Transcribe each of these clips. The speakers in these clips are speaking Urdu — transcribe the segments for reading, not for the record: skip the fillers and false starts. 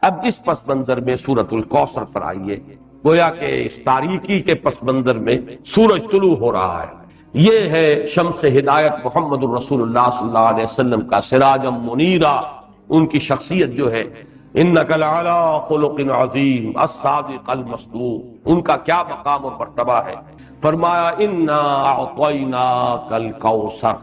اب اس پس منظر میں سورۃ الکوثر پر آئیے. گویا کہ اس تاریکی کے پس منظر میں سورج طلوع ہو رہا ہے. یہ ہے شمس ہدایت محمد الرسول اللہ صلی اللہ علیہ وسلم کا سراجا منیرا. ان کی شخصیت جو ہے انک لعلی خلق عظیم الصادق المصدوق، ان کا کیا مقام اور مرتبہ ہے. فرمایا انا اعطیناک الکوثر.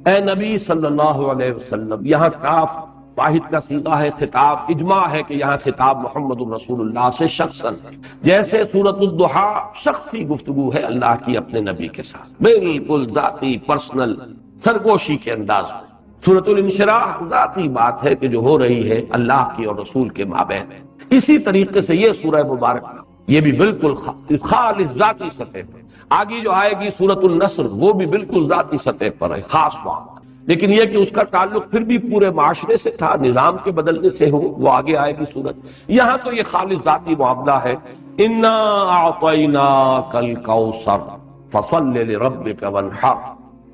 اے نبی صلی اللہ علیہ وسلم، یہاں کاف واحد کا صیغہ ہے، خطاب اجماع ہے کہ یہاں خطاب محمد الرسول اللہ سے شخصاً ہے. جیسے سورۃ الضحیٰ شخصی گفتگو ہے اللہ کی اپنے نبی کے ساتھ، بالکل ذاتی پرسنل سرگوشی کے انداز میں. سورۃ الانشراح ذاتی بات ہے کہ جو ہو رہی ہے اللہ کی اور رسول کے مابین. اسی طریقے سے یہ سورہ مبارکہ یہ بھی بالکل خالص ذاتی سطح پر. آگے جو آئے گی سورۃ النصر وہ بھی بالکل ذاتی سطح پر ہے، خاص معاملہ. لیکن یہ کہ اس کا تعلق پھر بھی پورے معاشرے سے تھا، نظام کے بدلنے سے ہو، وہ آگے آئے گی سورت. یہاں تو یہ خالص ذاتی معاملہ ہے. انا اعطیناک الکوثر فصل لربک وانحر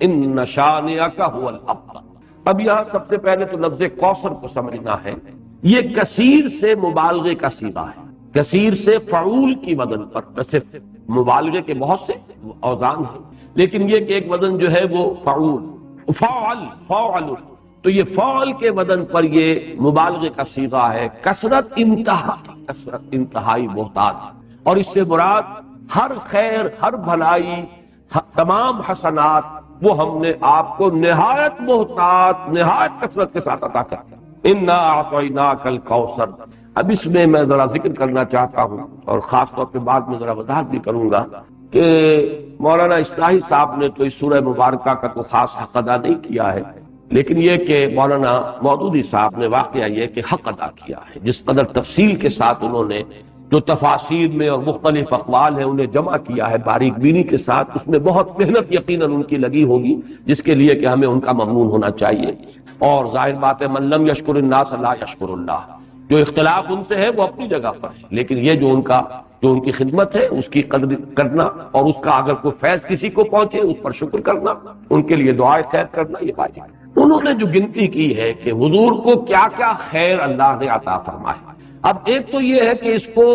ان شانئک هو الابتر. اب یہاں سب سے پہلے تو لفظ کوثر کو سمجھنا ہے. یہ کثیر سے مبالغے کا صیغہ ہے. کثیر سے فعول کی وزن پر، ویسے مبالغے کے بہت سے اوزان ہیں لیکن یہ کہ ایک وزن جو ہے وہ فعول فعل، تو یہ فعل کے وزن پر یہ مبالغے کا صیغہ ہے. کثرت انتہائی محتاج، اور اس سے مراد ہر خیر، ہر بھلائی، تمام حسنات وہ ہم نے آپ کو نہایت محتاط، نہایت کثرت کے ساتھ عطا کر دیا. انا اعطیناک الکوثر. اب اس میں میں ذرا ذکر کرنا چاہتا ہوں اور خاص طور پہ بعد میں ذرا وضاحت بھی کروں گا کہ مولانا اصلاحی صاحب نے تو اس سورہ مبارکہ کا کوئی خاص حق ادا نہیں کیا ہے، لیکن یہ کہ مولانا مودودی صاحب نے واقعہ یہ کہ حق ادا کیا ہے. جس قدر تفصیل کے ساتھ انہوں نے جو تفاسیر میں اور مختلف اقوال ہیں انہیں جمع کیا ہے باریک بینی کے ساتھ، اس میں بہت محنت یقیناً ان کی لگی ہوگی، جس کے لیے کہ ہمیں ان کا ممنون ہونا چاہیے. اور ظاہر بات ہے من لم یشکر الناس لا یشکر اللہ. جو اختلاف ان سے ہے وہ اپنی جگہ پر ہے، لیکن یہ جو ان کی خدمت ہے اس کی قدر کرنا، اور اس کا اگر کوئی فیض کسی کو پہنچے اس پر شکر کرنا، ان کے لیے دعائے خیر کرنا، یہ واجب ہے. انہوں نے جو گنتی کی ہے کہ حضور کو کیا کیا خیر اللہ نے عطا فرمائے. اب ایک تو یہ ہے کہ اس کو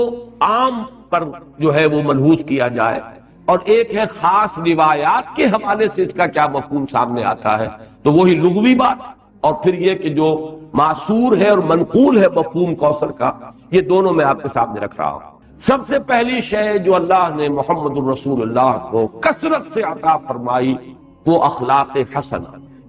عام پر جو ہے وہ ملحوظ کیا جائے، اور ایک ہے خاص روایات کے حوالے سے اس کا کیا مفہوم سامنے آتا ہے. تو وہی لغوی بات، اور پھر یہ کہ جو معصور ہے اور منقول ہے مفہوم کوثر کا، یہ دونوں میں آپ کے سامنے رکھ رہا ہوں. سب سے پہلی شے جو اللہ نے محمد الرسول اللہ کو کثرت سے عطا فرمائی وہ اخلاق حسن،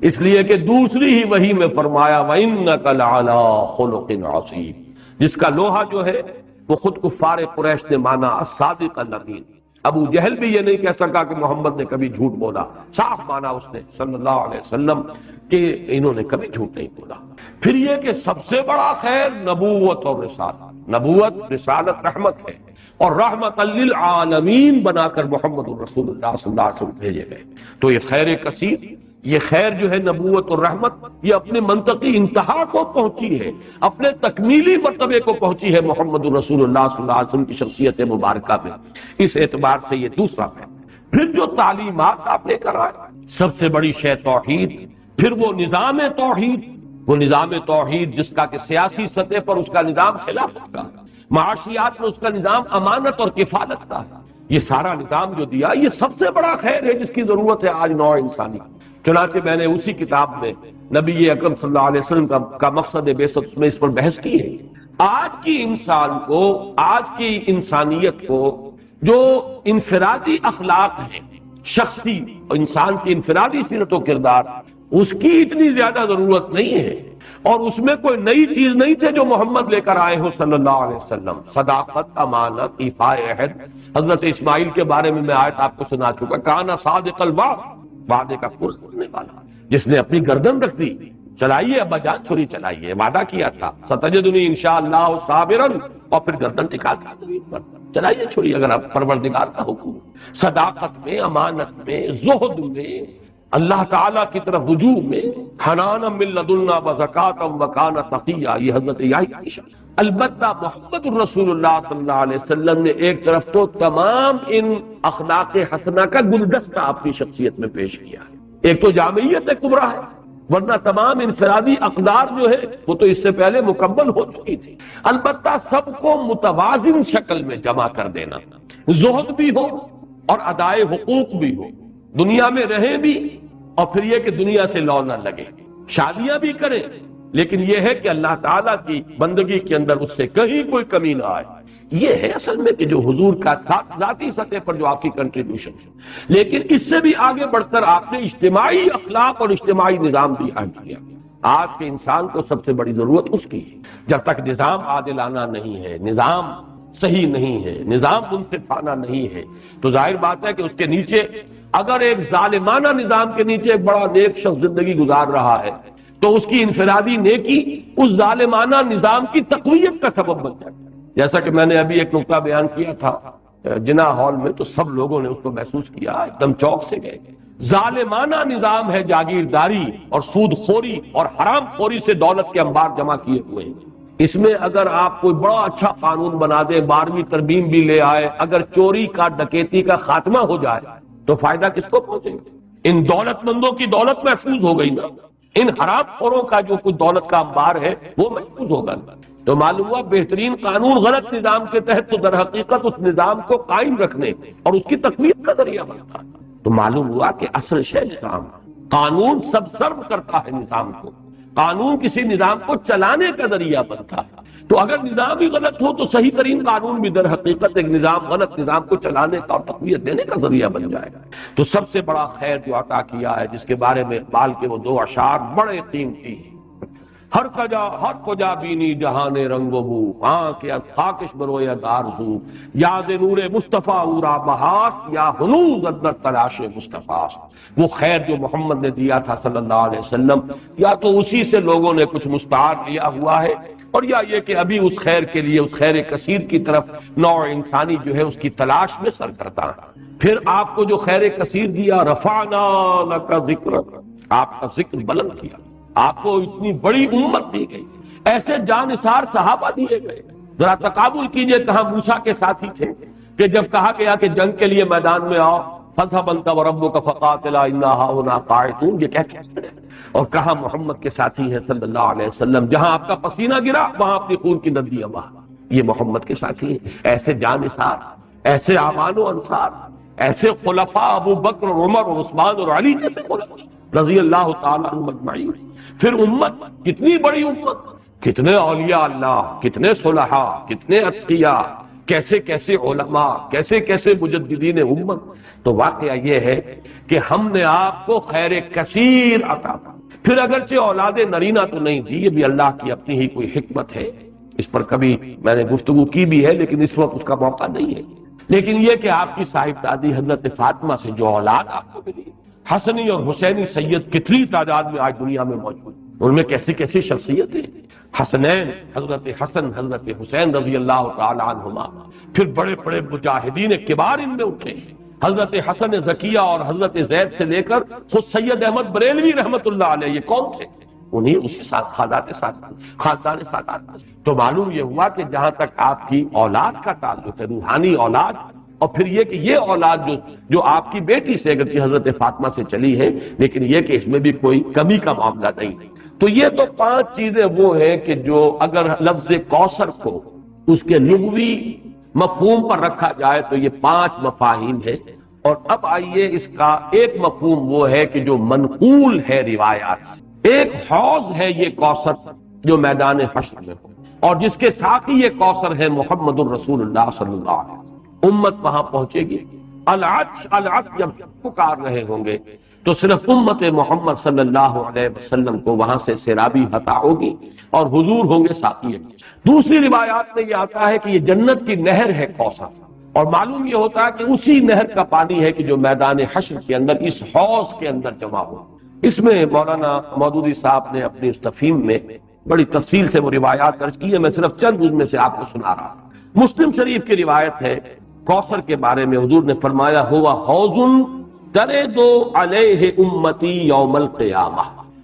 اس لیے کہ دوسری ہی وحی میں فرمایا وَإِنَّكَ لَعَلَىٰ خُلُقٍ عَظِيمٍ، جس کا لوہا جو ہے وہ خود کفار قریش نے مانا الصادق الامین. ابو جہل بھی یہ نہیں کہہ سکا کہ محمد نے کبھی جھوٹ بولا، صاف مانا اس نے صلی اللہ علیہ وسلم کہ انہوں نے کبھی جھوٹ نہیں بولا. پھر یہ کہ سب سے بڑا خیر نبوت اور رسالت. نبوت، رسالت رحمت ہے، اور رحمت للعالمین بنا کر محمد الرسول اللہ صلی اللہ علیہ وسلم بھیجے گئے. تو یہ خیر کثیر، یہ خیر جو ہے نبوت اور رحمت، یہ اپنے منطقی انتہا کو پہنچی ہے، اپنے تکمیلی مرتبے کو پہنچی ہے محمد الرسول اللہ صلی اللہ علیہ وسلم کی شخصیت مبارکہ میں. اس اعتبار سے یہ دوسرا ہے. پھر جو تعلیمات آپ لے کر آئے، سب سے بڑی شے توحید، پھر وہ نظام توحید جس کا کہ سیاسی سطح پر اس کا نظام خلافت کا، معاشیات میں اس کا نظام امانت اور کفالت کا، یہ سارا نظام جو دیا یہ سب سے بڑا خیر ہے جس کی ضرورت ہے آج نوع انسانی. چنانچہ میں نے اسی کتاب میں نبی اکرم صلی اللہ علیہ وسلم کا مقصد بعثت میں اس پر بحث کی ہے. آج کی انسان کو، آج کی انسانیت کو جو انفرادی اخلاق ہیں، شخصی انسان کی انفرادی سیرت و کردار، اس کی اتنی زیادہ ضرورت نہیں ہے، اور اس میں کوئی نئی چیز نہیں تھے جو محمد لے کر آئے ہو صلی اللہ علیہ وسلم. صداقت، امانت، ایفاء عہد. حضرت اسماعیل کے بارے میں آیت آپ کو سنا چکا، کانا صادق الوعد، وعدے کا پورا کرنے والا، جس نے اپنی گردن رکھ دی. چلائیے ابا جان چھری چلائیے، وعدہ کیا تھا ستجدنی انشاءاللہ صابرا، اور پھر گردن ٹکا دی زمین پر، چلائیے چھری اگر آپ پروردگار کا حکم. صداقت میں، امانت میں، زہد میں، اللہ تعالیٰ کی طرف رجوع میں، حنانا من لدنا وزکاتا وکان تقیا، یہ حضرت یحییٰ کی شان. البتہ محمد الرسول اللہ صلی اللہ علیہ وسلم نے ایک طرف تو تمام ان اخلاق حسنہ کا گلدستہ اپنی شخصیت میں پیش کیا ہے. ایک تو جامعیت کبریٰ ہے، ورنہ تمام انفرادی اقدار جو ہے وہ تو اس سے پہلے مکمل ہو چکی تھی۔ البتہ سب کو متوازن شکل میں جمع کر دینا، زہد بھی ہو اور ادائے حقوق بھی ہو، دنیا میں رہیں بھی اور پھر یہ کہ دنیا سے لو نہ لگے، شادیاں بھی کریں لیکن یہ ہے کہ اللہ تعالیٰ کی بندگی کے اندر اس سے کہیں کوئی کمی نہ آئے۔ یہ ہے اصل میں کہ جو حضور کا ذاتی سطح پر جو آپ کی کنٹریبیوشن ہے۔ لیکن اس سے بھی آگے بڑھ کر آپ نے اجتماعی اخلاق اور اجتماعی نظام بھی قائم کیا۔ آج کے انسان کو سب سے بڑی ضرورت اس کی ہے۔ جب تک نظام عادلانہ نہیں ہے، نظام صحیح نہیں ہے، نظام منصفانہ نہیں ہے، تو ظاہر بات ہے کہ اس کے نیچے اگر ایک ظالمانہ نظام کے نیچے ایک بڑا نیک شخص زندگی گزار رہا ہے تو اس کی انفرادی نیکی اس ظالمانہ نظام کی تقویت کا سبب بن جاتا ہے۔ جیسا کہ میں نے ابھی ایک نقطہ بیان کیا تھا جنا ہال میں، تو سب لوگوں نے اس کو محسوس کیا، ایک دم چوک سے گئے۔ ظالمانہ نظام ہے، جاگیرداری اور سود خوری اور حرام خوری سے دولت کے انبار جمع کیے ہوئے ہیں۔ اس میں اگر آپ کوئی بڑا اچھا قانون بنا دیں، 12ویں ترمیم بھی لے آئے، اگر چوری کا ڈکیتی کا خاتمہ ہو جائے تو فائدہ کس کو پہنچے گا؟ ان دولت مندوں کی دولت محفوظ ہو گئی نا، ان حرام خوروں کا جو کچھ دولت کا انبار ہے وہ محفوظ ہوگا۔ تو معلوم ہوا بہترین قانون غلط نظام کے تحت تو در حقیقت اس نظام کو قائم رکھنے اور اس کی تقویت کا ذریعہ بنتا ہے۔ تو معلوم ہوا کہ اصل شے نظام، قانون سب سرو کرتا ہے نظام کو، قانون کسی نظام کو چلانے کا ذریعہ بنتا ہے۔ تو اگر نظام ہی غلط ہو تو صحیح ترین قانون بھی در حقیقت ایک نظام غلط نظام کو چلانے کا اور تقویت دینے کا ذریعہ بن جائے گا۔ تو سب سے بڑا خیر جو عطا کیا ہے، جس کے بارے میں اقبال کے وہ 2 اشعار بڑے قیمتی ہیں، ہر کجا بینی جہان رنگ و بو، آنکھ یا خاکش برویا دارزو، یاد نور مصطفیٰ اورا بہاس، یا ہنوز اندر تلاش مصطفیٰ۔ وہ خیر جو محمد نے دیا تھا صلی اللہ علیہ وسلم، یا تو اسی سے لوگوں نے کچھ مستعار لیا ہوا ہے، اور یا یہ کہ ابھی اس خیر کے لیے، اس خیر کثیر کی طرف نوع انسانی جو ہے اس کی تلاش میں سرگرداں ہے۔ پھر آپ کو جو خیر کثیر دیا، رفعنا لک ذکرک، آپ کا ذکر بلند کیا، آپ کو اتنی بڑی امت دی گئی، ایسے جانثار صحابہ دیے گئے۔ ذرا تقابل کیجئے، کہاں موسیٰ کے ساتھی تھے کہ جب کہا گیا کہ جنگ کے لیے میدان میں آؤ، فَاذْهَبْ أَنْتَ وَرَبُّكَ فَقَاتِلَا إِنَّا هَاهُنَا قَاعِدُونَ، یہ کیسے ہے؟ اور کہاں محمد کے ساتھی ہیں صلی اللہ علیہ وسلم، جہاں آپ کا پسینہ گرا وہاں اپنی خون کی ندیاں بہا، یہ محمد کے ساتھی ہیں۔ ایسے جانثار، ایسے اعوان و انصار، ایسے خلفاء ابو بکر اور عمر اور عثمان اور علی جیسے خلفاء رضی اللہ تعالیٰ عنہم اجمعین۔ پھر امت، کتنی بڑی امت، کتنے اولیاء اللہ، کتنے صلحاء، کتنے اتقیاء، کیسے کیسے علماء، کیسے کیسے مجددین امت۔ تو واقعہ یہ ہے کہ ہم نے آپ کو خیر کثیر عطا کی۔ پھر اگرچہ اولاد نرینہ تو نہیں دی، یہ بھی اللہ کی اپنی ہی کوئی حکمت ہے، اس پر کبھی میں نے گفتگو کی بھی ہے لیکن اس وقت اس کا موقع نہیں ہے۔ لیکن یہ کہ آپ کی صاحب دادی حضرت فاطمہ سے جو اولاد آپ کو ملی، حسنی اور حسینی سید کتنی تعداد میں آج دنیا میں موجود، ان میں کیسی کیسی شخصیتیں، حسنین، حضرت حسن، حضرت حسین رضی اللہ تعالی عنہما، پھر بڑے بڑے مجاہدین کبار ان میں اٹھے، حضرت حسن زکیہ اور حضرت زید سے لے کر خود سید احمد بریلوی رحمت اللہ علیہ، یہ کون تھے؟ انہیں اسی خاندان سادات۔ تو معلوم یہ ہوا کہ جہاں تک آپ کی اولاد کا تعلق ہے، روحانی اولاد، اور پھر یہ کہ یہ اولاد جو آپ کی بیٹی سے اگرچہ حضرت فاطمہ سے چلی ہے، لیکن یہ کہ اس میں بھی کوئی کمی کا معاملہ نہیں۔ تو یہ تو 5 چیزیں وہ ہیں کہ جو اگر لفظ کوثر کو اس کے لغوی مفہوم پر رکھا جائے تو یہ 5 مفاہیم ہے۔ اور اب آئیے اس کا ایک مفہوم وہ ہے کہ جو منقول ہے روایات سے، ایک حوض ہے یہ کوثر جو میدان حشر میں ہو، اور جس کے ساتھ ہی یہ کوثر ہے محمد الرسول اللہ صلی اللہ علیہ وسلم۔ امت وہاں پہنچے گی، العطش العطش جب پکار رہے ہوں گے تو صرف امت محمد صلی اللہ علیہ وسلم کو وہاں سے سیرابی عطا ہوگی اور حضور ہوں گے ساقی۔ دوسری روایات میں یہ آتا ہے کہ یہ جنت کی نہر ہے کوثر، اور معلوم یہ ہوتا ہے کہ اسی نہر کا پانی ہے کہ جو میدان حشر کے اندر اس حوض کے اندر جمع ہو۔ اس میں مولانا مودودی صاحب نے اپنی اس تفہیم میں بڑی تفصیل سے وہ روایات درج کی ہے، میں صرف چند ان میں سے آپ کو سنا رہا ہوں۔ مسلم شریف کی روایت ہے کوثر کے بارے میں، حضور نے فرمایا ہوا حوض ترد علیہ امتی یوم القیامہ،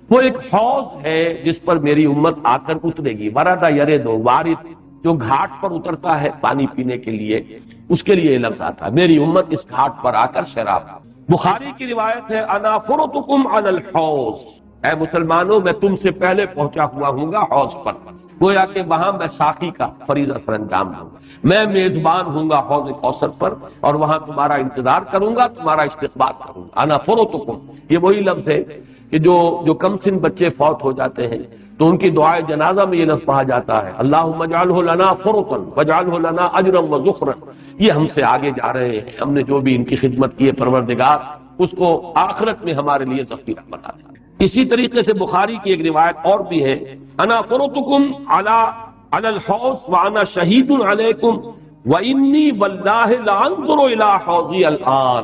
وہ ایک حوض ہے جس پر میری امت آ کر اترے گی۔ ورد یرد، وارد جو گھاٹ پر اترتا ہے پانی پینے کے لیے، اس کے لیے یہ لفظ آتا ہے میری امت اس گھاٹ پر آ کر سیراب۔ بخاری کی روایت ہے انا فرطکم علی الحوض، اے مسلمانوں میں تم سے پہلے پہنچا ہوا ہوں گا حوض پر، گویا کہ وہاں میں ساقی کا فریضہ سر انجام دوں گا، میں میزبان ہوں گا حوض کوثر پر، اور وہاں تمہارا انتظار کروں گا، تمہارا استقبال کروں گا۔ انا فرطکم، یہ وہی لفظ ہے کہ جو کم سن بچے فوت ہو جاتے ہیں تو ان کی دعائے جنازہ میں یہ لفظ پڑھا جاتا ہے، اللہم اجعلہ لنا فرطا واجعلہ لنا اجرا وذخرا، یہ ہم سے آگے جا رہے ہیں، ہم نے جو بھی ان کی خدمت کی ہے پروردگار اس کو آخرت میں ہمارے لیے ذخیرہ بنا دے۔ اسی طریقے سے بخاری کی ایک روایت اور بھی ہے، انا فرطکم علی الحوض وانا شہید علیکم وانی واللہ لانظر الی حوضی الان،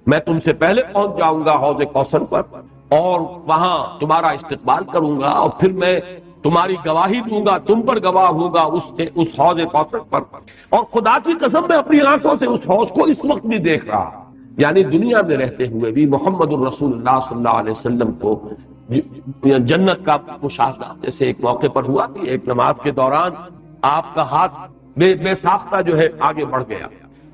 میں تم سے پہلے پہنچ جاؤں گا حوض کوثر پر اور وہاں تمہارا استقبال کروں گا، اور پھر میں تمہاری گواہی دوں گا، تم پر گواہ ہوں گا اس حوض کوثر پر، اور خدا کی قسم میں اپنی آنکھوں سے اس حوض کو اس وقت بھی دیکھ رہا، یعنی دنیا میں رہتے ہوئے بھی محمد الرسول اللہ صلی اللہ علیہ وسلم کو جنت کا مشاہدہ جیسے ایک موقع پر ہوا کہ ایک نماز کے دوران آپ کا ہاتھ بے ساختہ جو ہے آگے بڑھ گیا،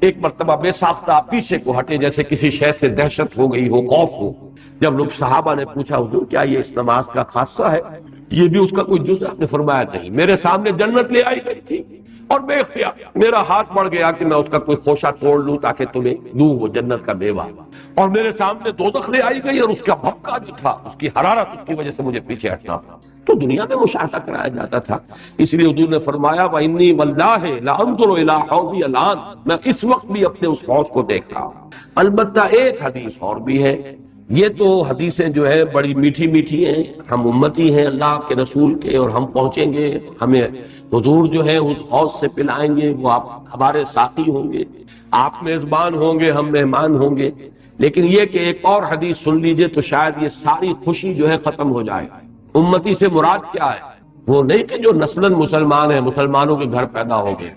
ایک مرتبہ بے ساختہ پیچھے کو ہٹے جیسے کسی شے سے دہشت ہو گئی ہو، خوف ہو۔ جب لوگ صحابہ نے پوچھا حضور کیا یہ اس نماز کا خاصہ ہے، یہ بھی اس کا کوئی جز؟ آپ نے فرمایا نہیں، میرے سامنے جنت لے آئی گئی تھی اور بے اختیار میرا ہاتھ بڑھ گیا کہ میں اس کا کوئی خوشہ توڑ لوں تاکہ تمہیں دوں وہ جنت کا میوہ، اور میرے سامنے دوزخ لے آئی گئی اور اس کا بھپکا جو تھا، اس کی حرارت، اس کی وجہ سے مجھے پیچھے ہٹنا تھا۔ تو دنیا میں مشاہدہ کرایا جاتا تھا، اس لیے حضور نے فرمایا وَإِنِّي وَاللَّهِ لَأَنظُرُ إِلَىٰ حَوْضِي الْآنَ، میں اس وقت بھی اپنے اس حوض کو دیکھ رہا ہوں۔ البتہ ایک حدیث اور بھی ہے، یہ تو حدیثیں جو ہے بڑی میٹھی میٹھی ہیں، ہم امتی ہیں اللہ کے رسول کے اور ہم پہنچیں گے، ہمیں حضور جو ہے اس حوض سے پلائیں گے، وہ آپ ہمارے ساقی ہوں گے، آپ میزبان ہوں گے، ہم مہمان ہوں گے۔ لیکن یہ کہ ایک اور حدیث سن لیجئے تو شاید یہ ساری خوشی جو ہے ختم ہو جائے۔ امتی سے مراد کیا ہے؟ وہ نہیں کہ جو نسلاً مسلمان ہیں، مسلمانوں کے گھر پیدا ہو گئے،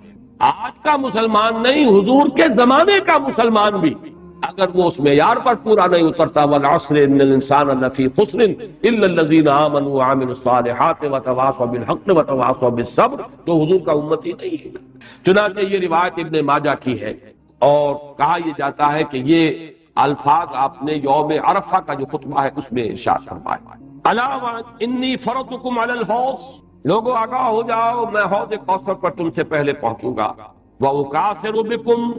آج کا مسلمان نہیں، حضور کے زمانے کا مسلمان بھی اگر وہ اس معیار پر پورا نہیں اترتا، والعصر ان الانسان لفی خسر الا الذین آمنوا وعملوا الصالحات وتواصوا بالحق وتواصوا بالصبر، تو حضور کا امتی نہیں ہے۔ چنانچہ یہ روایت ابن ماجہ کی ہے، اور کہا یہ جاتا ہے کہ یہ الفاظ آپ نے یوم عرفہ کا جو خطبہ ہے اس میں ارشاد فرمایا، الا انی فرضتکم علی الحوض، لوگوں آگاہ ہو جاؤ میں حوض کوثر پر تم سے پہلے پہنچوں گا، واکاثر بکم،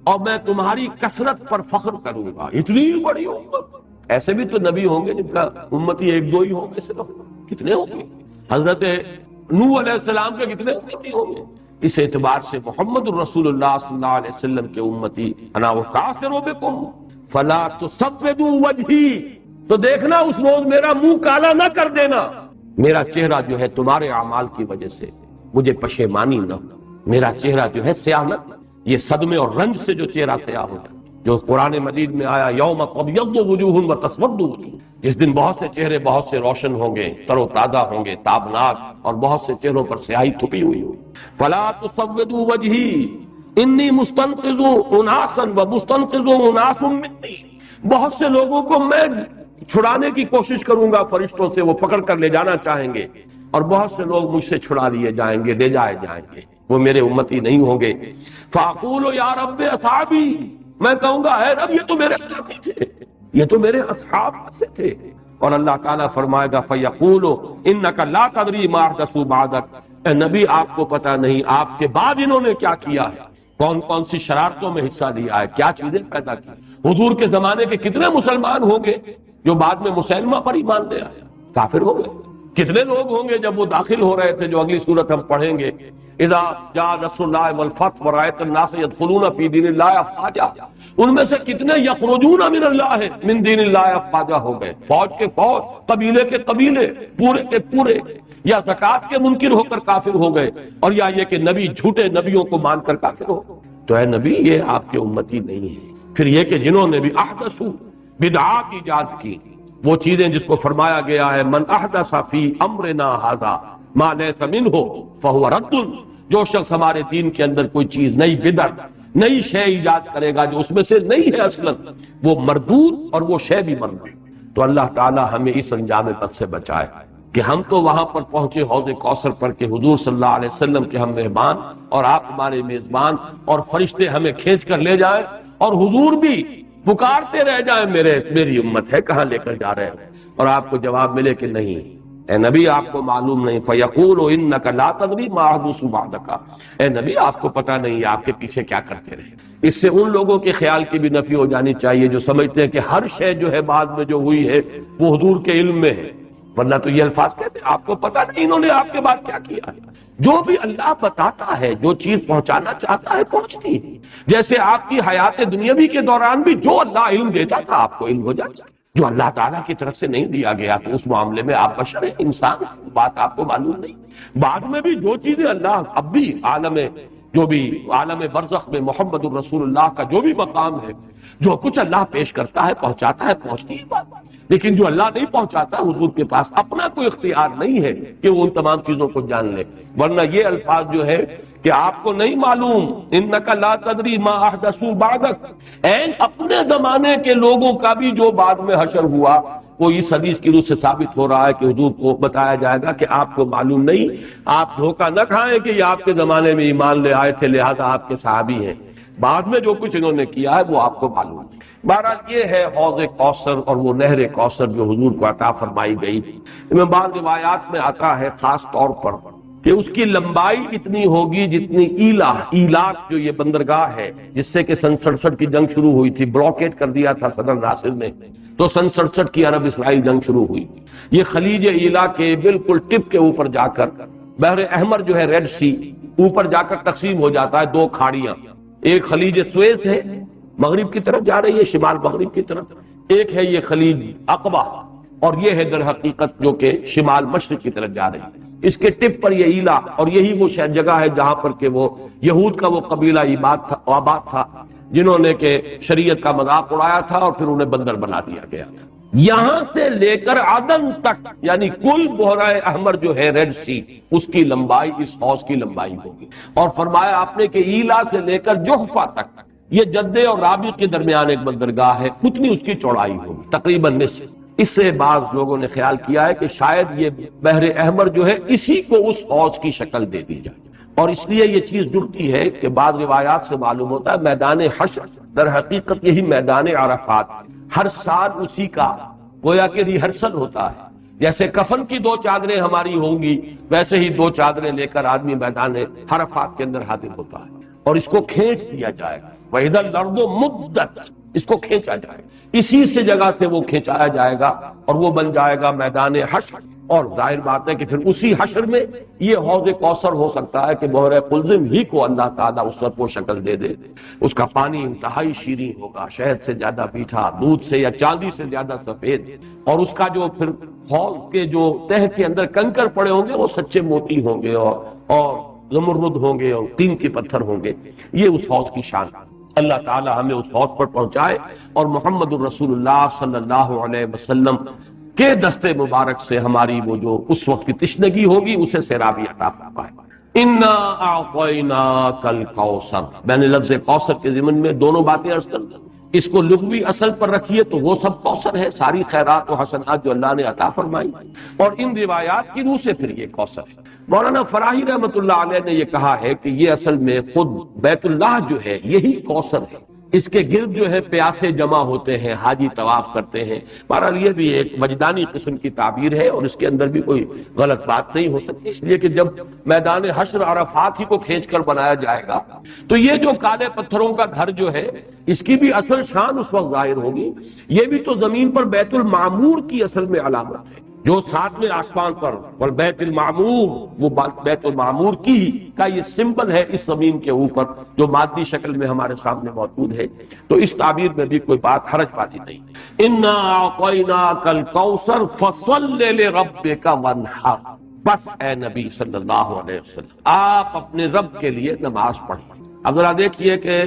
اور میں تمہاری کثرت پر فخر کروں گا۔ اتنی بڑی امت، ایسے بھی تو نبی ہوں گے جن کا امتی ایک دو ہی ہوں گے، صرف کتنے ہوں گے؟ حضرت نوح علیہ السلام کے کتنے امتی ہوں گے؟ اس اعتبار سے محمد الرسول اللہ صلی اللہ علیہ وسلم کے امتی انا وکاثر بکم فلا تسودوا وجہی، تو دیکھنا اس روز میرا منہ کالا نہ کر دینا، میرا چہرہ جو ہے تمہارے اعمال کی وجہ سے مجھے پشیمانی نہ ہو، میرا چہرہ جو ہے سیاہ نہ، یہ صدمے اور رنج سے جو چہرہ سیاہ ہو جائے، جو قرآن مجید میں آیا یوم تبیض وجوہ وتسود وجوہ، جس دن بہت سے چہرے بہت سے روشن ہوں گے، تر و تازہ ہوں گے، تابناک، اور بہت سے چہروں پر سیاہی تھپی ہوئی ہوئی۔ فلا تسودوا وجہی انی مستنقذ اناسا ومستنقذ اناس منی، بہت سے لوگوں کو میں چھڑانے کی کوشش کروں گا فرشتوں سے، وہ پکڑ کر لے جانا چاہیں گے، اور بہت سے لوگ مجھ سے چھڑا لیے جائیں گے، لے جائے جائیں گے، وہ میرے امتی نہیں ہوں گے۔ فاقول یا رب اصحابی، میں کہوں گا اے رب یہ تو میرے ساتھی تھے، یہ تو میرے اصحاب سے تھے، اور اللہ تعالیٰ فرمائے گا فیقول انک لا تدری ما احدثوا بعدک، اے نبی آپ کو پتہ نہیں آپ کے بعد انہوں نے کیا کیا ہے، کون کون سی شرارتوں میں حصہ لیا ہے، کیا چیزیں پیدا کی۔ حضور کے زمانے کے کتنے مسلمان ہوں گے جو بعد میں مسلمہ پر ایمان لے آئے، کافر ہو گئے؟ کتنے لوگ ہوں گے جب وہ داخل ہو رہے تھے، جو اگلی صورت ہم پڑھیں گے، اذا جاء نصر اللہ والفتح ورأیت الناس يدخلون فی دین اللہ افواجا، ان میں سے کتنے یخرجون من اللہ من دین اللہ افواجا ہو گئے، فوج کے فوج، قبیلے کے قبیلے، پورے کے پورے، یا زکوٰۃ کے منکر ہو کر کافر ہو گئے، اور یا یہ کہ نبی جھوٹے نبیوں کو مان کر کافر ہو گئے۔ تو اے نبی یہ آپ کے امتی نہیں ہے۔ پھر یہ کہ جنہوں نے بھی احدثوا، بدعات ایجاد کی، وہ چیزیں جس کو فرمایا گیا ہے من احدث فی امرنا ھذا ما لیس منہ فہو رد، جو شخص ہمارے دین کے اندر کوئی چیز نئی بدعت، نئی شے ایجاد کرے گا جو اس میں سے نہیں ہے اصلاً، وہ مردود، اور وہ شے بھی مردود۔ تو اللہ تعالی ہمیں اس انجام بد سے بچائے کہ ہم تو وہاں پر پہنچے حوض کوثر پر کہ حضور صلی اللہ علیہ وسلم کے ہم مہمان اور آپ ہمارے میزبان، اور فرشتے ہمیں کھینچ کر لے جائیں، اور حضور بھی پکارتے رہ جائیں میری امت ہے کہاں لے کر جا رہے ہیں۔ اور آپ کو جواب ملے کہ نہیں اے نبی آپ کو معلوم نہیں، فَيَقُولُ إِنَّكَ لَا تَدْرِي مَا أَحْدَثُ بَعْدَكَ، اے نبی آپ کو پتہ نہیں آپ کے پیچھے کیا کرتے رہے۔ اس سے ان لوگوں کے خیال کی بھی نفی ہو جانی چاہیے جو سمجھتے ہیں کہ ہر شے جو ہے بعد میں جو ہوئی ہے وہ حضور کے علم میں ہے، ورنہ تو یہ الفاظ کہتے ہیں آپ کو پتہ نہیں انہوں نے آپ کے بعد کیا کیا ہے۔ جو بھی اللہ بتاتا ہے، جو چیز پہنچانا چاہتا ہے پہنچتی ہے۔ جیسے آپ کی حیات دنیاوی کے دوران بھی جو اللہ علم دیتا تھا آپ کو علم ہو جاتا، جو اللہ تعالیٰ کی طرف سے نہیں دیا گیا تو اس معاملے میں آپ بشر ہیں، انسان، بات آپ کو معلوم نہیں۔ بعد میں بھی جو چیزیں اللہ اب بھی عالم برزخ میں محمد الرسول اللہ کا جو بھی مقام ہے، جو کچھ اللہ پیش کرتا ہے پہنچاتا ہے، پہنچتی ہے بات۔ لیکن جو اللہ نہیں پہنچاتا حضور کے پاس اپنا کوئی اختیار نہیں ہے کہ وہ ان تمام چیزوں کو جان لے، ورنہ یہ الفاظ جو ہے کہ آپ کو نہیں معلوم انک لا تدری ما احدثوا بعدک، اپنے زمانے کے لوگوں کا بھی جو بعد میں حشر ہوا وہ اس حدیث کی روح سے ثابت ہو رہا ہے کہ حضور کو بتایا جائے گا کہ آپ کو معلوم نہیں، آپ دھوکہ نہ کھائیں کہ یہ آپ کے زمانے میں ایمان لے آئے تھے لہذا آپ کے صحابی ہیں، بعد میں جو کچھ انہوں نے کیا ہے وہ آپ کو معلوم ہے۔ بہرحال یہ ہے حوض کوثر اور وہ نہر کوثر جو حضور کو عطا فرمائی گئی۔ اس میں بعض روایات میں آتا ہے خاص طور پر کہ اس کی لمبائی اتنی ہوگی جتنی ایلاک جو یہ بندرگاہ ہے جس سے کہ سن 67 کی جنگ شروع ہوئی تھی، بلاکیٹ کر دیا تھا صدر ناصر نے، تو سن 67 کی عرب اسرائیل جنگ شروع ہوئی۔ یہ خلیج ایلا کے بالکل ٹپ کے اوپر جا کر بحر احمر جو ہے ریڈ سی اوپر جا کر تقسیم ہو جاتا ہے دو کھاڑیاں، ایک خلیج سویس ہے مغرب کی طرف جا رہی ہے، شمال مغرب کی طرف، ایک ہے یہ خلیج عقبہ اور یہ ہے در حقیقت جو کہ شمال مشرق کی طرف جا رہی ہے۔ اس کے ٹپ پر یہ ایلا اور یہی وہ جگہ ہے جہاں پر کہ وہ یہود کا وہ قبیلہ آباد تھا جنہوں نے کہ شریعت کا مذاق اڑایا تھا اور پھر انہیں بندر بنا دیا گیا۔ یہاں سے لے کر عدن تک یعنی کل بحیرہ احمر جو ہے ریڈ سی اس کی لمبائی اس حوض کی لمبائی ہوگی، اور فرمایا آپ نے کہ ایلا سے لے کر جحفہ تک یہ جدے اور رابغ کے درمیان ایک بندرگاہ ہے، اتنی اس کی چوڑائی ہوگی تقریباً نصف۔ اس سے بعض لوگوں نے خیال کیا ہے کہ شاید یہ بحر احمر جو ہے اسی کو اس حوض کی شکل دے دی جائے، اور اس لیے یہ چیز جڑتی ہے کہ بعض روایات سے معلوم ہوتا ہے میدان حشر در حقیقت یہی میدان عرفات، ہر سال اسی کا گویا کہ ریہرسل ہوتا ہے، جیسے کفن کی دو چادریں ہماری ہوں گی ویسے ہی دو چادریں لے کر آدمی میدان عرفات کے اندر حاضر ہوتا ہے اور اس کو کھینچ دیا جائے گا، وَإِذَا الْأَرْضُ مُدَّتْ، اس کو کھینچا جائے گا، اسی سے جگہ سے وہ کھینچایا جائے گا اور وہ بن جائے گا میدان حشر۔ اور ظاہر بات ہے کہ پھر اسی حشر میں یہ حوض کوثر ہو سکتا ہے کہ بحر قلزم ہی کو اللہ تعالیٰ اس وقت وہ شکل دے دے، اس کا پانی انتہائی شیریں ہوگا، شہد سے زیادہ میٹھا، دودھ سے یا چاندی سے زیادہ سفید، اور اس کا جو پھر حوض کے جو تہ کے اندر کنکر پڑے ہوں گے وہ سچے موتی ہوں گے اور زمرد ہوں گے اور قیمتی پتھر ہوں گے۔ یہ اس حوض کی شان۔ اللہ تعالی ہمیں اس حوض پر پہنچائے اور محمد الرسول اللہ صلی اللہ علیہ وسلم کے دستے مبارک سے ہماری وہ جو اس وقت کی تشنگی ہوگی اسے سیرابی عطا فرمائے۔ انا اعطیناک الکوثر، میں نے لفظ کوثر کے ضمن میں دونوں باتیں عرض کر دیں، اس کو لغوی اصل پر رکھیے تو وہ سب کوثر ہے، ساری خیرات و حسنات جو اللہ نے عطا فرمائی، اور ان روایات کی روح سے پھر یہ کوثر ہے۔ مولانا فراہی رحمۃ اللہ علیہ نے یہ کہا ہے کہ یہ اصل میں خود بیت اللہ جو ہے یہی کوثر ہے، اس کے گرد جو ہے پیاسے جمع ہوتے ہیں، حاجی طواف کرتے ہیں۔ بہرحال یہ بھی ایک وجدانی قسم کی تعبیر ہے اور اس کے اندر بھی کوئی غلط بات نہیں ہو سکتی، اس لیے کہ جب میدان حشر عرفات ہی کو کھینچ کر بنایا جائے گا تو یہ جو کالے پتھروں کا گھر جو ہے اس کی بھی اصل شان اس وقت ظاہر ہوگی۔ یہ بھی تو زمین پر بیت المعمور کی اصل میں علامت ہے، جو ساتویں آسمان پر والبیت المعمور، وہ بیت المعمور کا یہ سمبل ہے اس زمین کے اوپر جو مادی شکل میں ہمارے سامنے موجود ہے، تو اس تعبیر میں بھی کوئی بات حرج بازی نہیں۔ انا اعطیناک الکوثر فصل لربک وانحر، بس اے نبی صلی اللہ علیہ وسلم آپ اپنے رب کے لیے نماز پڑھیں۔ اب ذرا دیکھیے کہ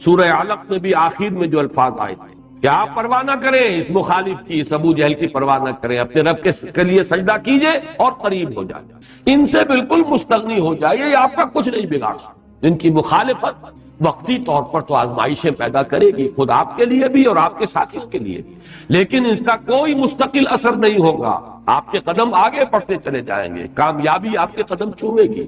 سورہ علق میں بھی آخر میں جو الفاظ آئے تھے کہ آپ پرواہ نہ کریں اس مخالف کی، اس ابو جہل کی پرواہ نہ کریں، اپنے رب کے لیے سجدہ کیجئے اور قریب ہو جائے، ان سے بالکل مستغنی ہو جائے، یہ آپ کا کچھ نہیں بگاڑ سکتے۔ ان کی مخالفت وقتی طور پر تو آزمائشیں پیدا کرے گی، خود آپ کے لیے بھی اور آپ کے ساتھیوں کے لیے بھی، لیکن اس کا کوئی مستقل اثر نہیں ہوگا، آپ کے قدم آگے بڑھتے چلے جائیں گے، کامیابی آپ کے قدم چومے گی۔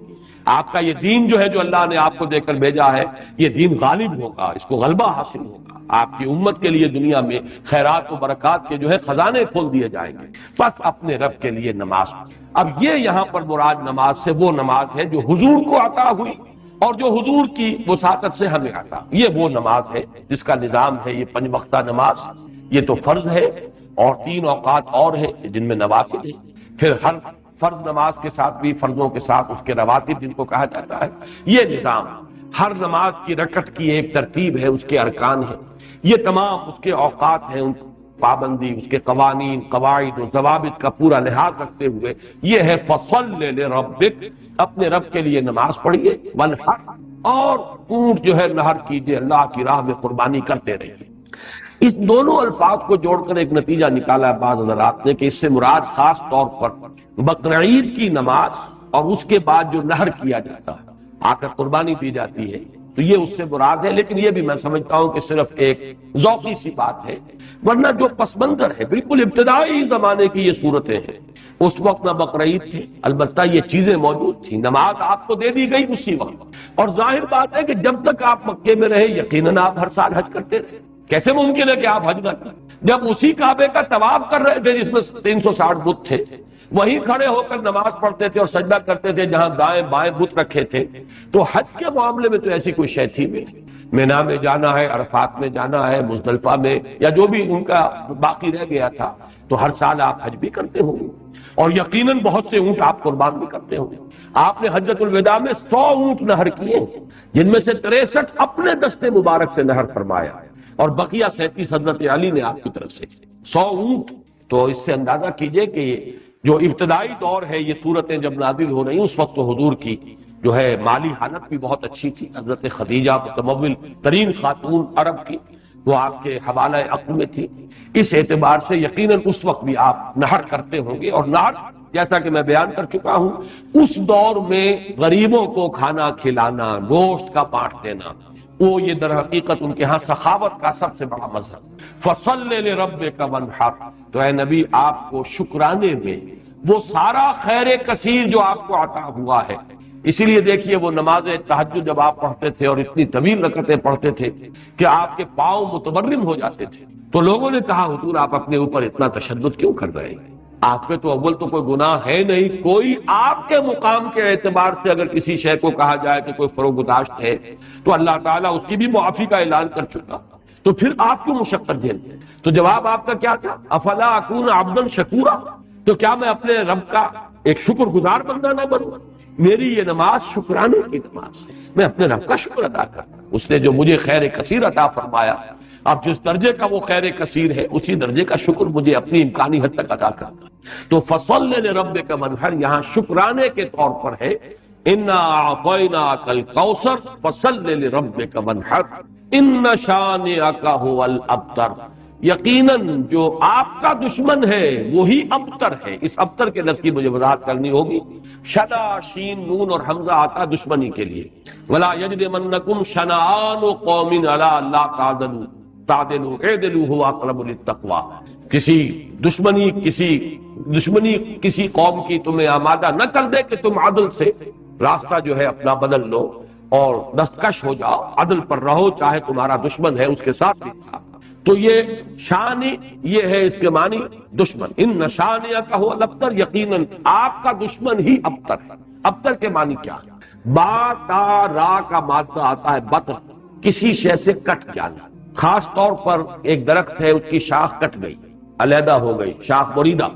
آپ کا یہ دین جو ہے جو اللہ نے آپ کو دے کر بھیجا ہے یہ دین غالب ہوگا، اس کو غلبہ حاصل ہوگا، آپ کی امت کے لیے دنیا میں خیرات و برکات کے جو ہے خزانے کھول دیے جائیں گے، بس اپنے رب کے لیے نماز۔ اب یہ یہاں پر مراد نماز سے وہ نماز ہے جو حضور کو عطا ہوئی اور جو حضور کی وساطت سے ہمیں عطا، یہ وہ نماز ہے جس کا نظام ہے یہ 5 وقتہ نماز، یہ تو فرض ہے، اور 3 اوقات اور ہیں جن میں نوافل ہے، پھر ہر فرض نماز کے ساتھ بھی فرضوں کے ساتھ اس کے رواتب جن کو کہا جاتا ہے، یہ نظام ہر نماز کی رکعت کی ایک ترتیب ہے، اس کے ارکان ہیں، یہ تمام اس کے اوقات ہیں، ان پابندی، اس کے قوانین، قواعد و ضوابط کا پورا لحاظ رکھتے ہوئے یہ ہے فصل لربک، اپنے رب کے لیے نماز پڑھیے، وانحر، اور اونٹ جو ہے نہر کیجیے، اللہ کی راہ میں قربانی کرتے رہیے۔ اس دونوں الفاظ کو جوڑ کر ایک نتیجہ نکالا ہے بعض حضرات نے کہ اس سے مراد خاص طور پر بقرعید کی نماز اور اس کے بعد جو نہر کیا جاتا ہے، آ کر قربانی دی جاتی ہے، تو یہ اس سے مراد ہے، لیکن یہ بھی میں سمجھتا ہوں کہ صرف ایک ذوقی سی بات ہے، ورنہ جو پس منظر ہے بالکل ابتدائی زمانے کی یہ صورتیں ہیں، اس وقت نہ بقرعید تھی، البتہ یہ چیزیں موجود تھیں، نماز آپ کو دے دی گئی اسی وقت، اور ظاہر بات ہے کہ جب تک آپ مکے میں رہے یقیناً آپ ہر سال حج کرتے رہے، کیسے ممکن ہے کہ آپ حج نہ کریں؟ جب اسی کعبے کا طواف کر رہے تھے جس میں 360 بت تھے، وہیں کھڑے ہو کر نماز پڑھتے تھے اور سجدہ کرتے تھے جہاں دائیں بائیں بت رکھے تھے، تو حج کے معاملے میں تو ایسی کوئی شے تھی بھی نہیں۔ مینا میں جانا ہے، عرفات میں جانا ہے، مزدلفہ میں، یا جو بھی ان کا باقی رہ گیا تھا، تو ہر سال آپ حج بھی کرتے ہوں گے، اور یقیناً بہت سے اونٹ آپ قربان بھی کرتے ہوں گے۔ آپ نے حجۃ الوداع میں 100 اونٹ نہر کیے، جن میں سے 63 اپنے دستے مبارک سے نہر فرمایا، اور بقیہ 37 حضرت علی نے آپ کی طرف سے، 100 اونٹ۔ تو اس سے اندازہ کیجئے کہ جو ابتدائی دور ہے، یہ صورتیں جب نازل ہو رہی ہیں، اس وقت تو حضور کی جو ہے مالی حالت بھی بہت اچھی تھی، حضرت خدیجہ متمول ترین خاتون عرب کی، وہ آپ کے حوالہ عقل میں تھی، اس اعتبار سے یقیناً اس وقت بھی آپ نہر کرتے ہوں گے، اور نہر جیسا کہ میں بیان کر چکا ہوں اس دور میں غریبوں کو کھانا کھلانا، گوشت کا بانٹ دینا، وہ یہ در حقیقت ان کے ہاں سخاوت کا سب سے بڑا مظہر۔ فصل لربک وانحر، تو اے نبی آپ کو شکرانے میں وہ سارا خیر کثیر جو آپ کو عطا ہوا ہے، اسی لیے دیکھیے وہ نماز تہجد جب آپ پڑھتے تھے اور اتنی طویل رکعتیں پڑھتے تھے کہ آپ کے پاؤں متورم ہو جاتے تھے، تو لوگوں نے کہا حضور آپ اپنے اوپر اتنا تشدد کیوں کر رہے ہیں؟ آپ پہ تو اول تو کوئی گناہ ہے نہیں، کوئی آپ کے مقام کے اعتبار سے اگر کسی شے کو کہا جائے کہ کوئی فروگزاشت ہے تو اللہ تعالیٰ اس کی بھی معافی کا اعلان کر چکا، تو پھر آپ کیوں مشقت جھیلتے ہیں؟ تو جواب آپ کا کیا تھا؟ افلا اکون عبدا شکورا، تو کیا میں اپنے رب کا ایک شکر گزار بندہ نہ بنوں؟ میری یہ نماز شکرانے کی نماز ہے، میں اپنے رب کا شکر ادا کرتا ہوں، اس نے جو مجھے خیر کثیر عطا فرمایا، اب جس درجے کا وہ خیر کثیر ہے اسی درجے کا شکر مجھے اپنی امکانی حد تک ادا کرنا ہے۔ تو فصل لربک وانحر یہاں شکرانے کے طور پر ہے، انا اعطیناک الکوثر فصل لربک وانحر ان شانئک هو الابتر، یقیناً جو آپ کا دشمن ہے وہی ابتر ہے۔ اس ابتر کے لفظ کی مجھے وضاحت کرنی ہوگی، شدا شین نون اور حمزہ آتا دشمنی کے لیے، ولا یجرمنکم شنآن قوم علی الا تعدلوا اعدلوا هو اقرب للتقوی، کسی دشمنی کسی قوم کی تمہیں آمادہ نہ کر دے کہ تم عدل سے راستہ جو ہے اپنا بدل لو اور دستکش ہو جاؤ، عدل پر رہو، چاہے تمہارا دشمن ہے اس کے ساتھ بھی تھا۔ تو یہ شان یہ ہے، اس کے معنی دشمن، ان شانئک هو الابتر، یقیناً آپ کا دشمن ہی ابتر ہے۔ ابتر کے معنی کیا ہے؟ با تا را کا مادہ آتا ہے بطر، کسی شے سے کٹ جانا، خاص طور پر ایک درخت ہے اس کی شاخ کٹ گئی، علیحدہ ہو گئی، شاخ بریدہ،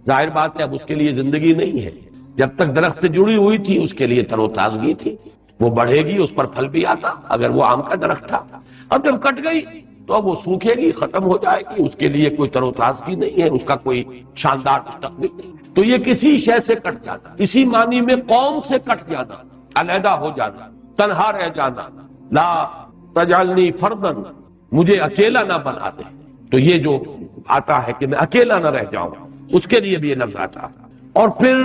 ظاہر بات ہے اب اس کے لیے زندگی نہیں ہے، جب تک درخت سے جڑی ہوئی تھی اس کے لیے تر و تازگی تھی، وہ بڑھے گی، اس پر پھل بھی آتا اگر وہ آم کا درخت تھا، اب جب کٹ گئی تو اب وہ سوکھے گی، ختم ہو جائے گی، اس کے لیے کوئی تر و تازگی نہیں ہے، اس کا کوئی شاندار مستقبل نہیں، تو یہ کسی شے سے کٹ جانا، اسی معنی میں قوم سے کٹ جانا، علیحدہ ہو جانا، تنہا رہ جانا، لا تجعلنی فردن، مجھے اکیلا نہ بنا دے، تو یہ جو آتا ہے کہ میں اکیلا نہ رہ جاؤں، اس کے لیے بھی یہ لفظ آتا ہے۔ اور پھر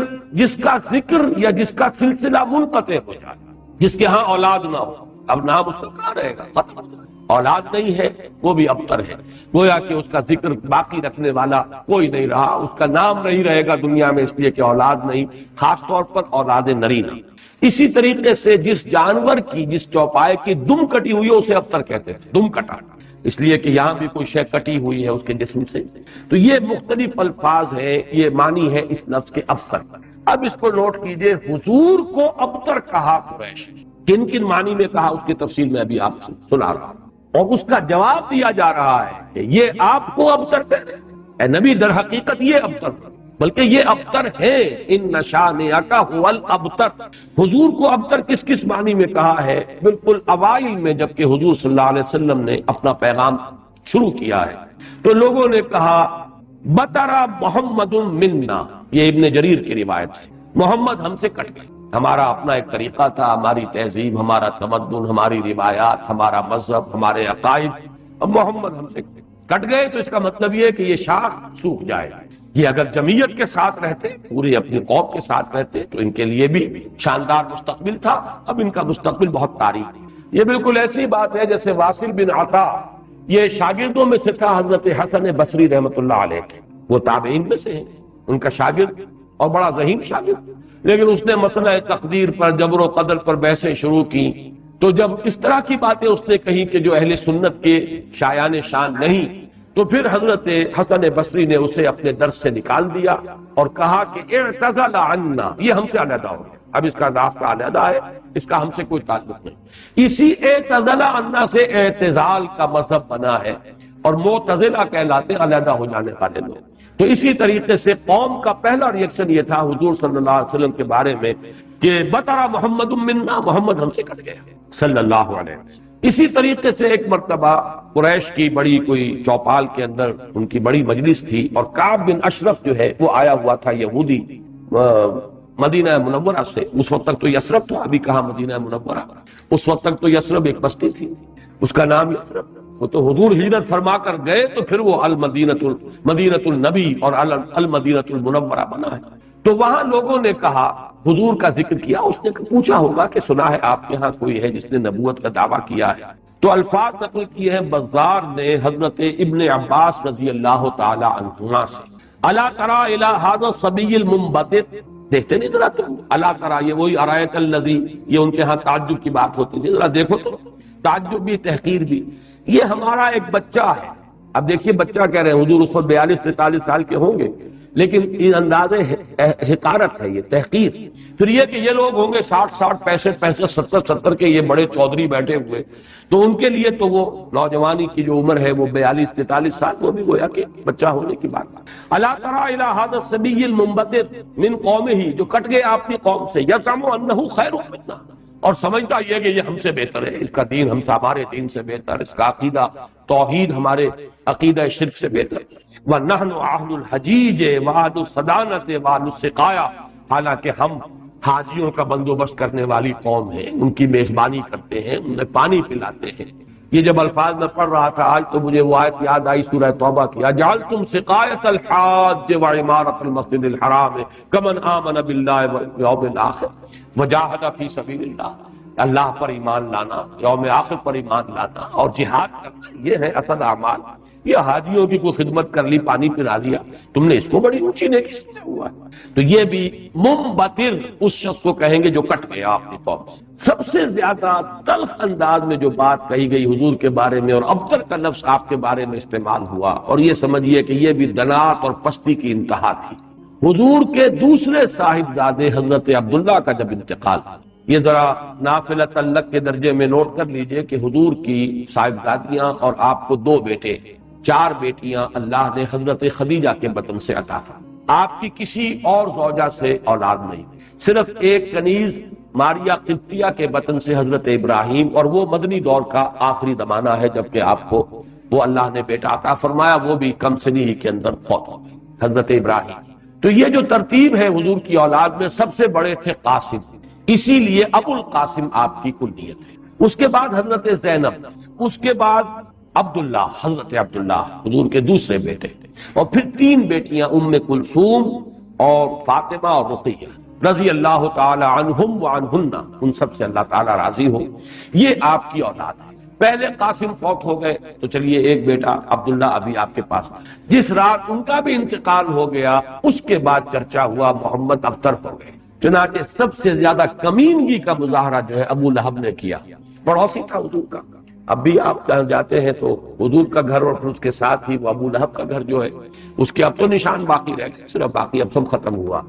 جس کا ذکر یا جس کا سلسلہ منقطع ہو جائے، جس کے ہاں اولاد نہ ہو، اب نام اس کا کہاں رہے گا، ختم، اولاد نہیں ہے وہ بھی ابتر ہے، گویا کہ اس کا ذکر باقی رکھنے والا کوئی نہیں رہا، اس کا نام نہیں رہے گا دنیا میں، اس لیے کہ اولاد نہیں، خاص طور پر اولاد نرینہ۔ اسی طریقے سے جس جانور کی، جس چوپائے کی دم کٹی ہوئی ہے اسے ابتر کہتے تھے، دم کٹا، اس لیے کہ یہاں بھی کوئی شے کٹی ہوئی ہے اس کے جسم سے۔ تو یہ مختلف الفاظ ہیں، یہ معنی ہے اس لفظ کے ابتر۔ اب اس کو نوٹ کیجئے، حضور کو ابتر کہا قریش، کن کن معنی میں کہا اس کی تفصیل میں ابھی آپ سے سنا رہا ہوں، اور اس کا جواب دیا جا رہا ہے کہ یہ آپ کو ابتر کہتے ہیں، اے نبی در حقیقت یہ ابتر، بلکہ یہ ابتر ہے، ان شانئک هو الابتر۔ حضور کو ابتر کس کس معنی میں کہا ہے؟ بالکل اوائل میں جبکہ حضور صلی اللہ علیہ وسلم نے اپنا پیغام شروع کیا ہے تو لوگوں نے کہا بطرا محمد منا، یہ ابن جریر کی روایت ہے، محمد ہم سے کٹ گئے، ہمارا اپنا ایک طریقہ تھا، ہماری تہذیب، ہمارا تمدن، ہماری روایات، ہمارا مذہب، ہمارے عقائد، اب محمد ہم سے کٹ گئے، تو اس کا مطلب یہ ہے کہ یہ شاخ سوکھ جائے۔ یہ اگر جمعیت کے ساتھ رہتے، پوری اپنی قوم کے ساتھ رہتے تو ان کے لیے بھی شاندار مستقبل تھا، اب ان کا مستقبل بہت تاریک ہے۔ یہ بالکل ایسی بات ہے جیسے واصل بن عطا، یہ شاگردوں میں سے تھا حضرت حسن بصری رحمۃ اللہ علیہ کے، وہ تابعین میں سے ہیں، ان کا شاگرد اور بڑا ذہین شاگرد، لیکن اس نے مسئلہ تقدیر پر، جبر و قدر پر بحثیں شروع کی، تو جب اس طرح کی باتیں اس نے کہی کہ جو اہل سنت کے شایان شان نہیں، تو پھر حضرت حسن بصری نے اسے اپنے درس سے نکال دیا اور کہا کہ اعتزل عنا، یہ ہم سے علیحدہ ہو گیا، اب اس کا راستہ علیحدہ ہے، اس کا ہم سے کوئی تعلق نہیں۔ اسی اعتزل عنا سے اعتزال کا مذہب بنا ہے، اور معتزلہ کہلاتے علیحدہ ہو جانے والے لوگ۔ تو اسی طریقے سے قوم کا پہلا ریئیکشن یہ تھا حضور صلی اللہ علیہ وسلم کے بارے میں کہ بطرا محمد منا، محمد ہم سے کٹ گیا صلی اللہ علیہ وسلم۔ اسی طریقے سے ایک مرتبہ قریش کی بڑی کوئی چوپال کے اندر ان کی بڑی مجلس تھی، اور کعب بن اشرف جو ہے وہ آیا ہوا تھا، یہودی، مدینہ منورہ سے، اس وقت تک تو یثرب تھا، ابھی کہاں مدینہ منورہ، اس وقت تک تو یثرب ایک بستی تھی، اس کا نام یثرب، وہ تو حضور ہجرت فرما کر گئے تو پھر وہ مدینۃ النبی اور المدینۃ المنورہ بنا ہے۔ تو وہاں لوگوں نے کہا، حضور کا ذکر کیا، اس نے پوچھا ہوگا کہ سنا ہے آپ کے ہاں کوئی ہے جس نے نبوت کا دعویٰ کیا ہے، تو الفاظ نقل کیے ہیں بزار نے حضرت ابن عباس رضی اللہ تعالی عنہما سے، الا تری الی ھذا الصبی المنبتر، دیکھتے نہیں ذرا تم، الا تری، یہ وہی ارایت الذی، یہ ان کے ہاں تعجب کی بات ہوتی تھی، ذرا دیکھو تو، تعجب بھی تحقیر بھی، یہ ہمارا ایک بچہ ہے۔ اب دیکھیے بچہ کہہ رہے ہیں، حضور اس وقت 42-43 سال کے ہوں گے، لیکن یہ انداز حقارت ہے، یہ تحقیر۔ پھر یہ کہ یہ لوگ ہوں گے 60 65 70 کے، یہ بڑے چودھری بیٹھے ہوئے، تو ان کے لیے تو وہ نوجوانی کی جو عمر ہے وہ 42-43 سال، وہ بھی گویا کہ بچہ ہونے کی بات۔ الا تری الی ھذا الصبی المنبتر من قومہ، جو کٹ گئے اپنی قوم سے، یزعم انہ خیر منا، اور سمجھتا یہ کہ یہ ہم سے بہتر ہے، اس کا دین ہم سے، ہمارے دین سے بہتر، اس کا عقیدہ توحید ہمارے عقیدہ شرک سے بہتر، وَنَحْنُ أَهْلُ الْحَجِيجِ وَأَهْلُ الصَّدَانَةِ وَأَهْلُ السِّقَايَةِ، حالانکہ ہم حاجیوں کا بندوبست کرنے والی قوم ہے، ان کی میزبانی کرتے ہیں، انہیں پانی پلاتے ہیں۔ یہ جب الفاظ میں پڑھ رہا تھا آج تو مجھے وہ آیت یاد آئی سورہ توبہ کی، اجعلتم سقایۃ الحاج وعمارۃ المسجد الحرام کمن آمن باللہ والیوم الآخر وجاہد فی سبیل اللہ، اللہ پر ایمان لانا، یوم آخر پر ایمان لانا اور جہاد کرنا، یہ ہے اصل اعمال۔ یہ حاجیوں کی کوئی خدمت کر لی، پانی پلا دیا، تم نے اس کو بڑی اونچی نیکی سمجھا ہوا ہے۔ تو یہ بھی منبتر اس شخص کو کہیں گے جو کٹ گیا اپنی قوم سے۔ سب سے زیادہ تلخ انداز میں جو بات کہی گئی حضور کے بارے میں، اور ابتر کا لفظ آپ کے بارے میں استعمال ہوا، اور یہ سمجھیے کہ یہ بھی دنات اور پستی کی انتہا تھی۔ حضور کے دوسرے صاحبزادے حضرت عبداللہ کا جب انتقال، یہ ذرا نافلۃ لک کے درجے میں نوٹ کر لیجئے کہ حضور کی صاحبزادیاں اور آپ کو 2 بیٹے، 4 بیٹیاں اللہ نے حضرت خدیجہ کے بطن سے عطا تھا، آپ کی کسی اور زوجہ سے اولاد نہیں، صرف ایک کنیز ماریا قبطیہ کے بطن سے حضرت ابراہیم، اور وہ مدنی دور کا آخری زمانہ ہے جبکہ آپ کو وہ اللہ نے بیٹا عطا فرمایا، وہ بھی کم سنی ہی کے اندر فوت ہو گئے حضرت ابراہیم۔ تو یہ جو ترتیب ہے حضور کی اولاد میں، سب سے بڑے تھے قاسم، اسی لیے ابو القاسم آپ کی کلنیت ہے، اس کے بعد حضرت زینب، اس کے بعد عبداللہ، حضرت عبداللہ حضور کے دوسرے بیٹے، اور پھر 3 بیٹیاں ام کلثوم اور فاطمہ اور رقیہ رضی اللہ تعالی عنہم وعنہن، ان سب سے اللہ تعالی راضی ہو، یہ آپ کی اولاد ہے۔ پہلے قاسم فوت ہو گئے تو چلیے ایک بیٹا عبداللہ ابھی آپ کے پاس، جس رات ان کا بھی انتقال ہو گیا اس کے بعد چرچا ہوا محمد ابتر ہو گئے، چنانچہ سب سے زیادہ کمینگی کا مظاہرہ جو ہے ابو لہب نے کیا، پڑوسی تھا حضور کا۔ اب بھی آپ جہاں جاتے ہیں تو حضور کا گھر اور پھر اس کے ساتھ ہی وہ ابو لہب کا گھر جو ہے اس کے اب تو نشان باقی رہ گئے، صرف باقی اب سب ختم ہوا،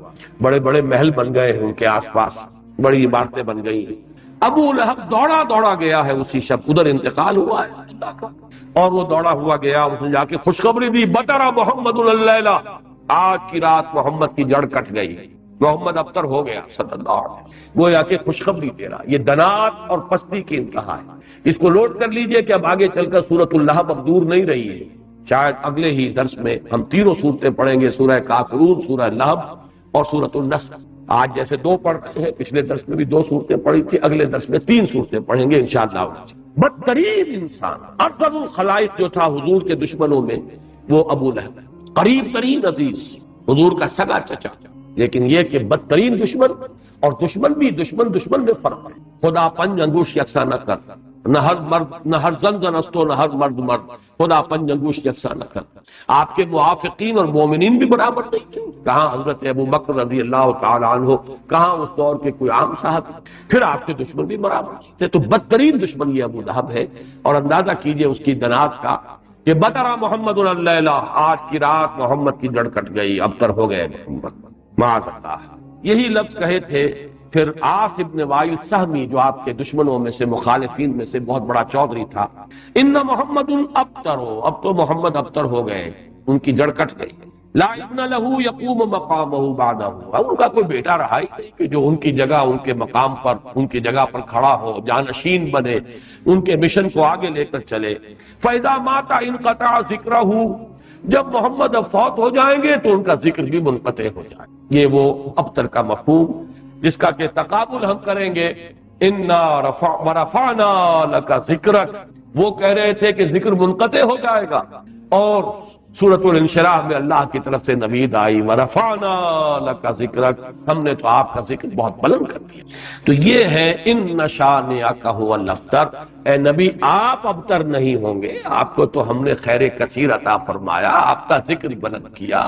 بڑے بڑے محل بن گئے ہیں ان کے آس پاس، بڑی عمارتیں بن گئی ہیں۔ ابو لہب دوڑا دوڑا گیا ہے اسی شب، ادھر انتقال ہوا ہے اللہ کا، اور وہ دوڑا ہوا گیا، اس نے جا کے خوشخبری دی، بطر محمد اللیلہ، آج کی رات محمد کی جڑ کٹ گئی، محمد ابتر ہو گیا صلی اللہ علیہ وسلم، گویا کہ خوشخبری دے رہا۔ یہ دنات اور پستی کی انتہا ہے۔ اس کو نوٹ کر لیجئے کہ اب آگے چل کر سورۃ اللہب اب دور نہیں رہی ہے، شاید اگلے ہی درس میں ہم تینوں صورتیں پڑھیں گے، سورہ کافرون، سورہ لہب اور سورۃ النصر۔ آج جیسے دو پڑھتے ہیں، پچھلے درس میں بھی دو صورتیں پڑھی تھی، اگلے درس میں تین صورتیں پڑھیں گے انشاءاللہ۔ بدترین انسان، ارذل الخلائق جو تھا حضور کے دشمنوں میں، وہ ابو لہب، قریب ترین عزیز، حضور کا سگا چچا، لیکن یہ کہ بدترین دشمن، اور دشمن بھی دشمن میں فرق ہے۔ خدا پنج انگوش یکساں نہ کر، نہ ہر مرد نہ ہر زن استو، نہ ہر مرد مرد، خدا پنج انگوش یکساں نہ کر۔ آپ کے موافقین اور مومنین بھی برابر نہیں تھے، کہاں حضرت ابو بکر رضی اللہ تعالی عنہ، کہاں اس دور کے کوئی عام صاحب، پھر آپ کے دشمن بھی برابر نہیں تھے۔ تو بدترین دشمن یہ ابو لہب ہے، اور اندازہ کیجئے اس کی دنات کا کہ بطرا محمد اللیلہ، آج کی رات محمد کی جڑ کٹ گئی، ابتر ہو گئے محمد، معاذ اللہ۔ یہی لفظ کہے تھے پھر عاص ابن وائل سہمی، جو آپ کے دشمنوں میں سے، مخالفین میں سے بہت بڑا چودھری تھا، ان محمد ابتر، اب تو محمد ابتر ہو گئے، ان کی جڑ کٹ گئی، لا ابن لہ یقوم مقامہ بعدہ، اب ان کا کوئی بیٹا رہا ہی نہیں کہ جو ان کی جگہ، ان کے مقام پر، ان کی جگہ پر کھڑا ہو، جانشین بنے، ان کے مشن کو آگے لے کر چلے۔ فَإِذَا مَاتَ انقطع ذِكْرَهُ، جب محمد اب فوت ہو جائیں گے تو ان کا ذکر بھی منقطع ہو جائے۔ یہ وہ ابتر کا مفہوم جس کا کہ تقابل ہم کریں گے، اِنَّا وَرَفَعْنَا لَكَ ذِكْرَكَ، وہ کہہ رہے تھے کہ ذکر منقطع ہو جائے گا، اور سورۃ الانشراح میں اللہ کی طرف سے نوید آئی، وَرَفَعْنَا لَكَ ذِكْرَكَ، ہم نے تو آپ کا ذکر بہت بلند کر دیا۔ تو یہ ہے اِنَّ شَانِئَكَ هُوَ الْأَبْتَرُ، اے نبی آپ ابتر نہیں ہوں گے، آپ کو تو ہم نے خیر کثیر عطا فرمایا، آپ کا ذکر بلند کیا،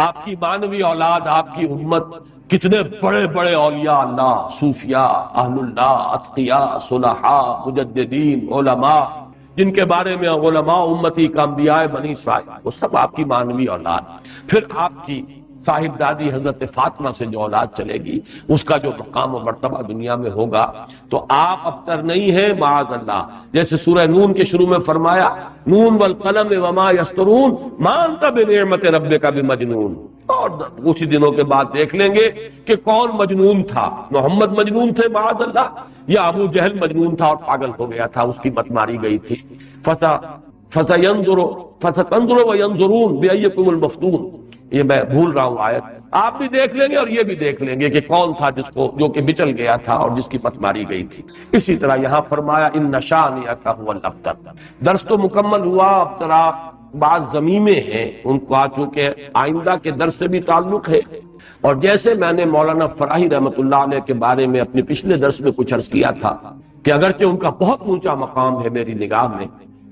آپ کی مانوی اولاد، آپ کی امت، کتنے بڑے بڑے اولیاء اللہ، صوفیاء، اہل اللہ، اتقیاء، صلحاء، مجددین، علماء، جن کے بارے میں علماء امتی کا انبیاء بنی اسرائیل، وہ سب آپ کی مانوی اولاد۔ پھر آپ کی صاحب دادی حضرت فاطمہ سے جو اولاد چلے گی، اس کا جو مقام و مرتبہ دنیا میں ہوگا، تو آپ ابتر نہیں ہیں معاذ اللہ۔ جیسے سورہ نون کے شروع میں فرمایا، نون والقلم وما یسطرون ما انت بنعمت ربک بمجنون، اور اسی دنوں کے بعد دیکھ لیں گے کہ کون مجنون تھا، محمد مجنون تھے معاذ اللہ، یا ابو جہل مجنون تھا اور پاگل ہو گیا تھا، اس کی مت ماری گئی تھی۔ فَسَتَنظُرُ وَيَنظُرُونَ بِأَيِّكُمُ الْمَفْتُونُ، یہ میں بھول رہا ہوں آیت، آپ بھی دیکھ لیں گے اور یہ بھی دیکھ لیں گے کہ کون تھا جو کہ بچل گیا تھا اور جس کی پت ماری گئی تھی۔ اسی طرح یہاں فرمایا اِنَّ شَانِئَكَ هُوَ الْأَبْتَرُ۔ درس تو مکمل ہوا، اب ذرا بعض ضمیمیں ہیں، ان کو چونکہ آئندہ کے درس سے بھی تعلق ہے، اور جیسے میں نے مولانا فراہی رحمۃ اللہ علیہ کے بارے میں اپنے پچھلے درس میں کچھ عرض کیا تھا کہ اگرچہ ان کا بہت اونچا مقام ہے میری نگاہ میں،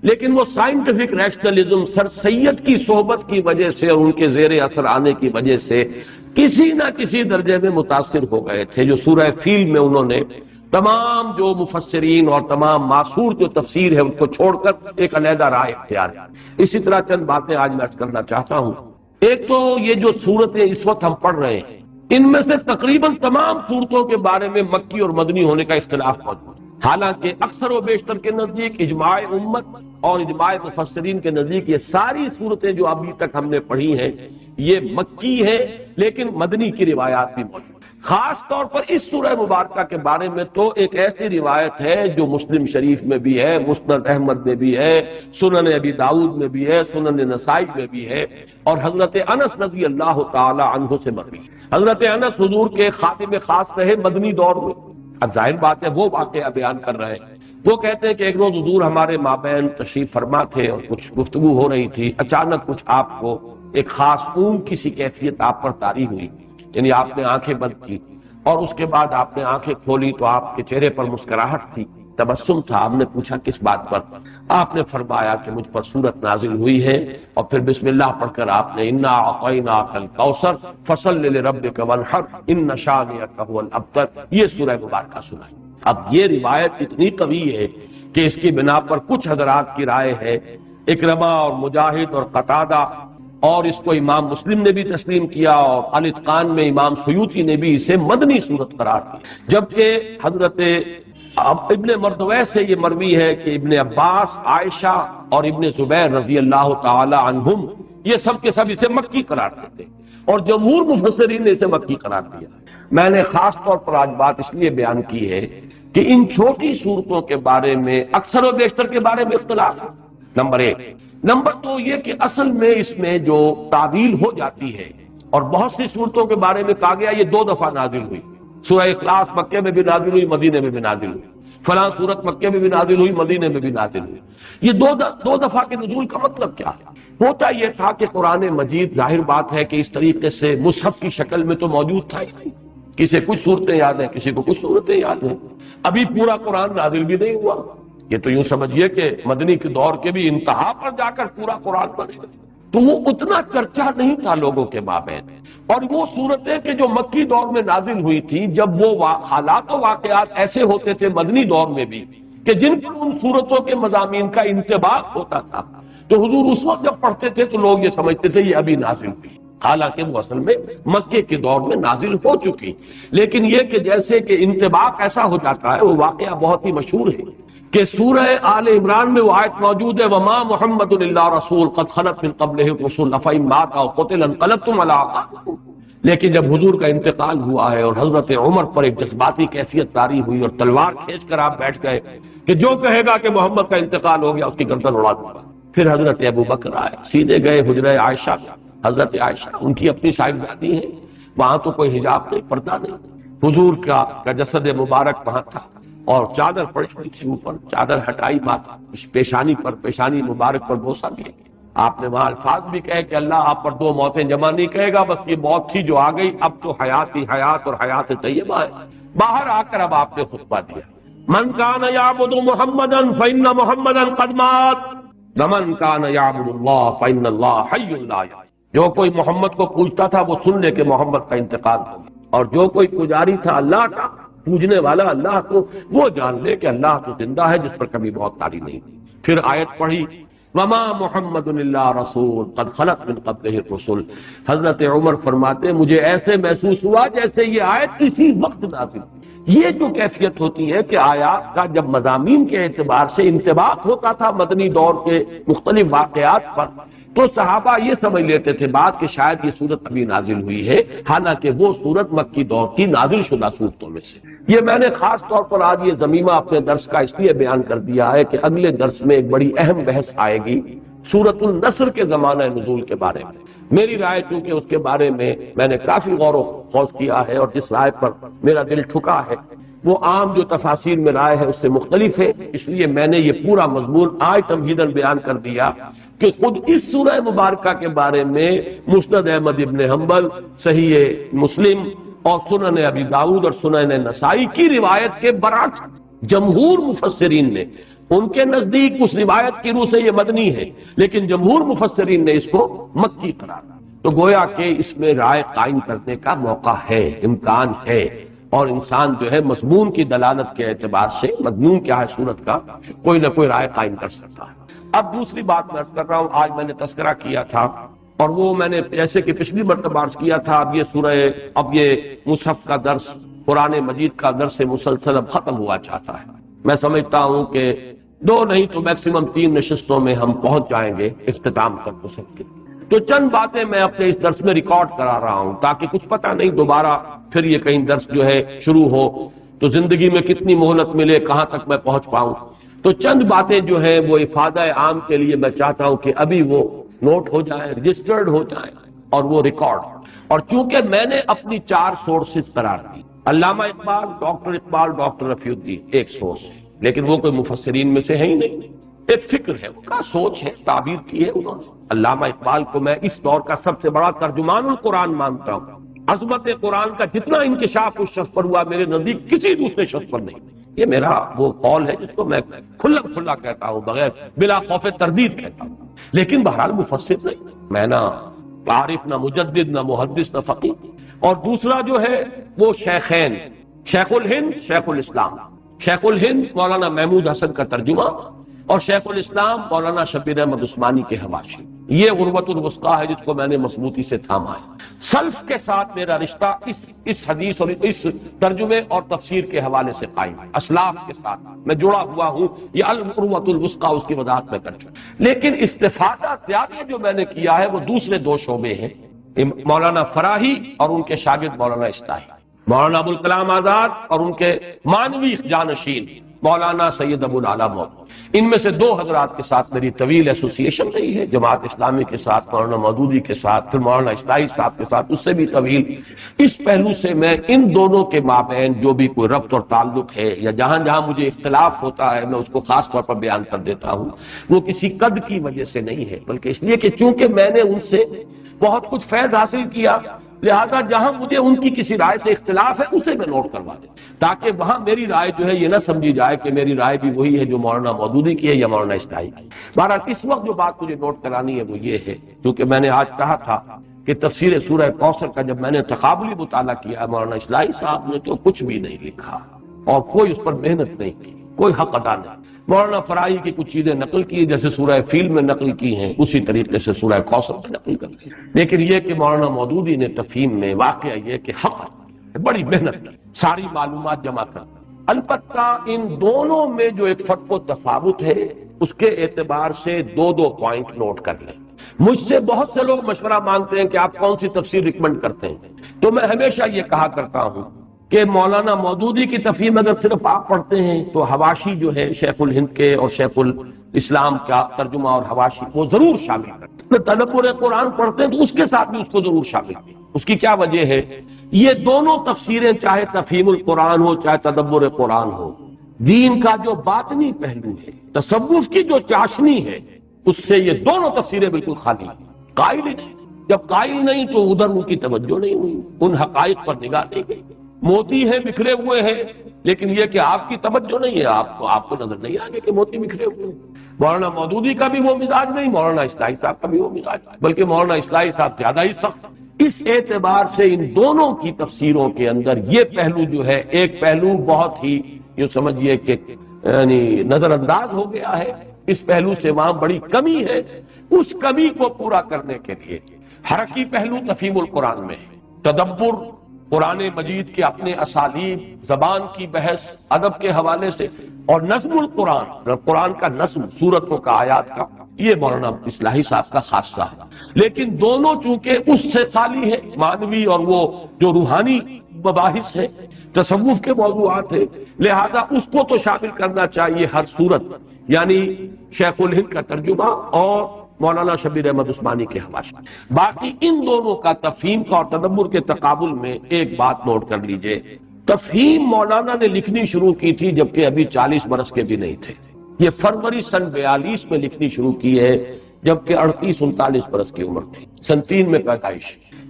لیکن وہ سائنٹیفک ریشنلزم سر سید کی صحبت کی وجہ سے اور ان کے زیر اثر آنے کی وجہ سے کسی نہ کسی درجے میں متاثر ہو گئے تھے، جو سورہ فیل میں انہوں نے تمام جو مفسرین اور تمام معصور جو تفسیر ہے ان کو چھوڑ کر ایک علیحدہ رائے اختیار کی۔ اسی طرح چند باتیں آج میں عرض کرنا چاہتا ہوں۔ ایک تو یہ جو صورتیں اس وقت ہم پڑھ رہے ہیں، ان میں سے تقریباً تمام صورتوں کے بارے میں مکی اور مدنی ہونے کا اختلاف موجود ہے، حالانکہ اکثر و بیشتر کے نزدیک اجماع امت اور اجماع مفسرین کے نزدیک یہ ساری صورتیں جو ابھی تک ہم نے پڑھی ہیں یہ مکی ہیں، لیکن مدنی کی روایات بھی موجود ہیں۔ خاص طور پر اس سورہ مبارکہ کے بارے میں تو ایک ایسی روایت ہے جو مسلم شریف میں بھی ہے، مسند احمد میں بھی ہے، سنن ابی داؤد میں بھی ہے، سنن نسائی میں بھی ہے، اور حضرت انس رضی اللہ تعالی عنہ سے مروی۔ حضرت انس حضور کے خاتم خاص رہے مدنی دور میں، اب ظاہر بات ہے وہ واقعہ بیان کر رہے ہیں۔ وہ کہتے ہیں کہ ایک روز حضور ہمارے مابین تشریف فرما تھے اور کچھ گفتگو ہو رہی تھی، اچانک کچھ آپ کو ایک خاص اونگ کی سی کیفیت آپ پر طاری ہوئی، یعنی آپ نے آنکھیں بند کی اور اس کے بعد آپ نے آنکھیں کھولی تو آپ کے چہرے پر مسکراہٹ تھی، تبسم تھا۔ ہم نے پوچھا کس بات پر؟ آپ نے فرمایا کہ مجھ پر سورت نازل ہوئی ہے، اور پھر بسم اللہ پڑھ کر آپ نے انا اعطیناک الکوثر فصل لربک وانحر ان شانئک هو الابتر یہ سورہ مبارکہ سنائی۔ اب یہ روایت اتنی قوی ہے کہ اس کی بنا پر کچھ حضرات کی رائے ہے، اکرمہ اور مجاہد اور قتادہ، اور اس کو امام مسلم نے بھی تسلیم کیا، اور الاتقان میں امام سیوطی نے بھی اسے مدنی صورت قرار دی، جبکہ حضرت ابن مردویہ سے یہ مروی ہے کہ ابن عباس، عائشہ اور ابن زبیر رضی اللہ تعالی عنہم یہ سب کے سب اسے مکی قرار دیتے، اور جمہور مفسرین نے اسے مکی قرار دیا۔ میں نے خاص طور پر آج بات اس لیے بیان کی ہے کہ ان چھوٹی صورتوں کے بارے میں اکثر و بیشتر کے بارے میں اختلاف ہے، نمبر ایک۔ نمبر دو یہ کہ اصل میں اس میں جو تعویل ہو جاتی ہے، اور بہت سی صورتوں کے بارے میں کہا گیا یہ 2 دفعہ نازل ہوئی، سورہ اخلاص مکے میں بھی نازل ہوئی، مدینے میں بھی نازل ہوئی، فلاں سورت مکے میں بھی نازل ہوئی، مدینے میں بھی نازل ہوئی۔ یہ دو دفعہ کے نزول کا مطلب کیا ہے؟ ہوتا یہ تھا کہ قرآن مجید ظاہر بات ہے کہ اس طریقے سے مصحف کی شکل میں تو موجود تھا ہی نہیں، کسی کچھ صورتیں یاد ہیں، کسی کو کچھ صورتیں یاد ہیں، ابھی پورا قرآن نازل بھی نہیں ہوا۔ یہ تو یوں سمجھیے کہ مدنی کے دور کے بھی انتہا پر جا کر پورا قرآن بنے گا، تو وہ اتنا چرچا نہیں تھا لوگوں کے مابین۔ اور وہ صورتیں کہ جو مکی دور میں نازل ہوئی تھی، جب وہ حالات و واقعات ایسے ہوتے تھے مدنی دور میں بھی کہ جن پر ان صورتوں کے مضامین کا انطباق ہوتا تھا، تو حضور اس وقت جب پڑھتے تھے تو لوگ یہ سمجھتے تھے یہ ابھی نازل ہوئی، حالانکہ وہ اصل میں مکے کے دور میں نازل ہو چکی۔ لیکن یہ کہ جیسے کہ انطباق ایسا ہو جاتا ہے، وہ واقعہ بہت ہی مشہور ہے کہ سورہ آل عمران میں وہ آیت موجود ہے وما محمد الا رسول قد خلت من قبلہ الرسل افئن مات او قتل انقلبتم علی اعقابکم۔ لیکن جب حضور کا انتقال ہوا ہے اور حضرت عمر پر ایک جذباتی کیفیت طاری ہوئی اور تلوار کھینچ کر آپ بیٹھ گئے کہ جو کہے گا کہ محمد کا انتقال ہو گیا اس کی گردن اڑا دوں گا، پھر حضرت ابو بکر آئے، سیدھے گئے حجرہ عائشہ، حضرت عائشہ ان کی اپنی صاحبزادی ہے، وہاں تو کوئی حجاب نہیں، پردہ نہیں، حضور کا جسد مبارک وہاں تھا، اور چادر پڑی ہوئی تھی اوپر، چادر ہٹائی، بات پیشانی پر، پیشانی مبارک پر بوسہ دیا۔ آپ نے وہاں الفاظ بھی کہے کہ اللہ آپ پر 2 موتیں جمع نہیں کہے گا، بس یہ موت تھی جو آ گئی، اب تو حیات ہی حیات اور حیات طیبہ ہے۔ باہر آ کر اب آپ نے خطبہ دیا، من کان یعبد محمدا فإن محمدا قد مات ومن کان یعبد اللہ فإن اللہ حی لا یموت۔ جو کوئی محمد کو پوجتا تھا وہ سن لے کہ محمد کا انتقال ہو گیا، اور جو کوئی پجاری تھا اللہ کا، پوجنے والا اللہ کو، وہ جان لے کہ اللہ تو زندہ ہے جس پر کبھی موت طاری نہیں۔ پھر آیت پڑھی وما محمد الا رسول قد خلت من قبلہ الرسل۔ حضرت عمر فرماتے مجھے ایسے محسوس ہوا جیسے یہ آیت اسی وقت نازل ہوئی۔ یہ جو کیفیت ہوتی ہے کہ آیات کا جب مضامین کے اعتبار سے انطباق ہوتا تھا مدنی دور کے مختلف واقعات پر، تو صحابہ یہ سمجھ لیتے تھے بات کہ شاید یہ صورت ابھی نازل ہوئی ہے، حالانکہ وہ صورت مکی دور کی نازل شدہ صورتوں میں سے۔ یہ میں نے خاص طور پر آج یہ ضمیمہ اپنے درس کا اس لیے بیان کر دیا ہے کہ اگلے درس میں ایک بڑی اہم بحث آئے گی سورۃ النصر کے زمانہ نزول کے بارے میں۔ میری رائے چونکہ اس کے بارے میں نے کافی غور و خوض کیا ہے، اور جس رائے پر میرا دل ٹھکا ہے وہ عام جو تفاسیر میں رائے ہے اس سے مختلف ہے، اس لیے میں نے یہ پورا مضمون آج تمہیداً بیان کر دیا کہ خود اس سورہ مبارکہ کے بارے میں مسند احمد ابن حنبل، صحیح مسلم اور سنن ابی داؤد اور سنن نسائی کی روایت کے برعکس جمہور مفسرین نے، ان کے نزدیک اس روایت کی روح سے یہ مدنی ہے، لیکن جمہور مفسرین نے اس کو مکی قرار دیا۔ تو گویا کہ اس میں رائے قائم کرنے کا موقع ہے، امکان ہے، اور انسان جو ہے مضمون کی دلالت کے اعتبار سے مضمون کیا ہے صورت کا کوئی نہ کوئی رائے قائم کر سکتا ہے۔ اب دوسری بات میں عرض کر رہا ہوں، آج میں نے تذکرہ کیا تھا اور وہ میں نے جیسے کہ پچھلی مرتبہ عرض کیا تھا، اب یہ مصحف کا درس، قرآن مجید کا درس مسلسل اب ختم ہوا چاہتا ہے۔ میں سمجھتا ہوں کہ 2 نہیں تو میکسیمم 3 نشستوں میں ہم پہنچ جائیں گے اختتام تک مصحف کے۔ تو چند باتیں میں اپنے اس درس میں ریکارڈ کرا رہا ہوں تاکہ کچھ پتہ نہیں دوبارہ پھر یہ کہیں درس جو ہے شروع ہو تو زندگی میں کتنی مہلت ملے، کہاں تک میں پہنچ پاؤں۔ تو چند باتیں جو ہیں وہ افادہ عام کے لیے میں چاہتا ہوں کہ ابھی وہ نوٹ ہو جائیں، رجسٹرڈ ہو جائیں اور وہ ریکارڈ۔ اور چونکہ میں نے اپنی 4 سورسز قرار دی، علامہ اقبال، ڈاکٹر رفیع الدین ایک سورس ہے، لیکن وہ کوئی مفسرین میں سے ہے ہی نہیں، ایک فکر ہے، ان کا سوچ ہے، تعبیر کی ہے انہوں نے۔ علامہ اقبال کو میں اس دور کا سب سے بڑا ترجمان القرآن مانتا ہوں۔ عظمت قرآن کا جتنا انکشاف اس شخص پر ہوا میرے نزدیک کسی دوسرے شخص پر نہیں۔ یہ میرا وہ قول ہے جس کو میں کھلا کھلا کہتا ہوں، بغیر بلا خوف تردید کہتا ہوں، لیکن بہرحال مفسر نہیں، میں نہ عارف، نہ مجدد، نہ محدث، نہ فقیہ۔ اور دوسرا جو ہے وہ شیخین، شیخ الہند، شیخ الاسلام۔ شیخ الہند مولانا محمود حسن کا ترجمہ، اور شیخ الاسلام مولانا شبیر احمد عثمانی کے حواشی۔ یہ عروۃ الوثقیٰ ہے جس کو میں نے مضبوطی سے تھاما ہے۔ سلف کے ساتھ میرا رشتہ اس حدیث اور اس ترجمے اور تفسیر کے حوالے سے قائم ہے، اسلاف کے ساتھ میں جڑا ہوا ہوں، یہ العروۃ الوثقیٰ اس کی وضاحت میں کر چکا۔ لیکن استفادہ زیادہ جو میں نے کیا ہے وہ دوسرے دو شعبے ہیں، مولانا فراہی اور ان کے شاگرد مولانا اصطاحی، مولانا ابوالکلام آزاد اور ان کے مانوی جانشین مولانا سید ابو العلا مود۔ ان میں سے دو حضرات کے ساتھ میری طویل ایسوسیشن رہی ہے، جماعت اسلامی کے ساتھ، مولانا مودودی کے ساتھ، پھر مولانا اصطاحی صاحب کے ساتھ اس سے بھی طویل۔ اس پہلو سے میں ان دونوں کے مابین جو بھی کوئی ربط اور تعلق ہے یا جہاں جہاں مجھے اختلاف ہوتا ہے میں اس کو خاص طور پر بیان کر دیتا ہوں، وہ کسی قد کی وجہ سے نہیں ہے، بلکہ اس لیے کہ چونکہ میں نے ان سے بہت کچھ فیض حاصل کیا، لہذا جہاں مجھے ان کی کسی رائے سے اختلاف ہے اسے میں نوٹ کروا دیں، تاکہ وہاں میری رائے جو ہے یہ نہ سمجھی جائے کہ میری رائے بھی وہی ہے جو مولانا مودودی کی ہے یا مولانا اصطاحی کی۔ بہرحال اس وقت جو بات مجھے نوٹ کرانی ہے وہ یہ ہے، کیونکہ میں نے آج کہا تھا کہ تفسیر سورہ کوثر کا جب میں نے تقابلی مطالعہ کیا، مولانا اصطاحی صاحب نے تو کچھ بھی نہیں لکھا اور کوئی اس پر محنت نہیں کی، کوئی حق ادا نہیں۔ مولانا فراہی کی کچھ چیزیں نقل کی جیسے سورہ فیل میں نقل کی ہیں، اسی طریقے سے سورہ کوثر میں نقل کر دی، لیکن یہ کہ مولانا مودودی نے تفہیم میں واقعہ یہ کہ حق بڑی محنت ساری معلومات جمع کرنا۔ البتہ ان دونوں میں جو ایک فرق و تفاوت ہے اس کے اعتبار سے دو پوائنٹ نوٹ کر لیں۔ مجھ سے بہت سے لوگ مشورہ مانگتے ہیں کہ آپ کون سی تفسیر ریکمنڈ کرتے ہیں، تو میں ہمیشہ یہ کہا کرتا ہوں کہ مولانا مودودی کی تفہیم اگر صرف آپ پڑھتے ہیں تو حواشی جو ہے شیخ الہند کے اور شیخ الاسلام کا ترجمہ اور حواشی وہ ضرور شامل کرتے ہیں۔ تدبر قرآن پڑھتے ہیں تو اس کے ساتھ بھی اس کو ضرور شامل کریں۔ اس کی کیا وجہ ہے؟ یہ دونوں تفسیریں چاہے تفہیم القرآن ہو چاہے تدبر قرآن ہو، دین کا جو باطنی پہلو ہے، تصوف کی جو چاشنی ہے، اس سے یہ دونوں تفسیریں بالکل خالی ہیں، قائل ہی نہیں۔ جب قائل نہیں تو ادھر ان کی توجہ نہیں ہوئی، ان حقائق پر نگاہ نہیں گئی۔ موتی ہیں بکھرے ہوئے ہیں، لیکن یہ کہ آپ کی توجہ نہیں ہے، آپ کو نظر نہیں آگے کہ موتی بکھرے ہوئے ہیں۔ مولانا مودودی کا بھی وہ مزاج نہیں، مولانا اصطاحی صاحب کا بھی وہ مزاج، بلکہ مولانا اصطاحی صاحب زیادہ ہی سخت۔ اس اعتبار سے ان دونوں کی تفسیروں کے اندر یہ پہلو جو ہے، ایک پہلو بہت ہی یوں سمجھیے کہ یعنی نظر انداز ہو گیا ہے، اس پہلو سے وہاں بڑی کمی ہے۔ اس کمی کو پورا کرنے کے لیے حرکی پہلو تفہیم القرآن میں ہے، تدبر قرآن مجید کے اپنے اسالیب، زبان کی بحث، ادب کے حوالے سے، اور نظم القرآن، قرآن کا نظم، سورتوں کا، آیات کا، یہ مولانا اصلاحی صاحب کا خاصہ ہے۔ لیکن دونوں چونکہ اس سے خالی ہے، معنوی اور وہ جو روحانی مباحث ہے، تصوف کے موضوعات ہیں، لہذا اس کو تو شامل کرنا چاہیے ہر صورت، یعنی شیخ الہند کا ترجمہ اور مولانا شبیر احمد عثمانی کے حوالے۔ باقی ان دونوں کا تفہیم کا اور تدبر کے تقابل میں ایک بات نوٹ کر لیجئے، تفہیم مولانا نے لکھنی شروع کی تھی جبکہ ابھی 40 برس کے بھی نہیں تھے، یہ فروری سن 42 میں لکھنی شروع کی ہے جبکہ 38-39 برس کی عمر تھی، سن 3 میں پیدائش،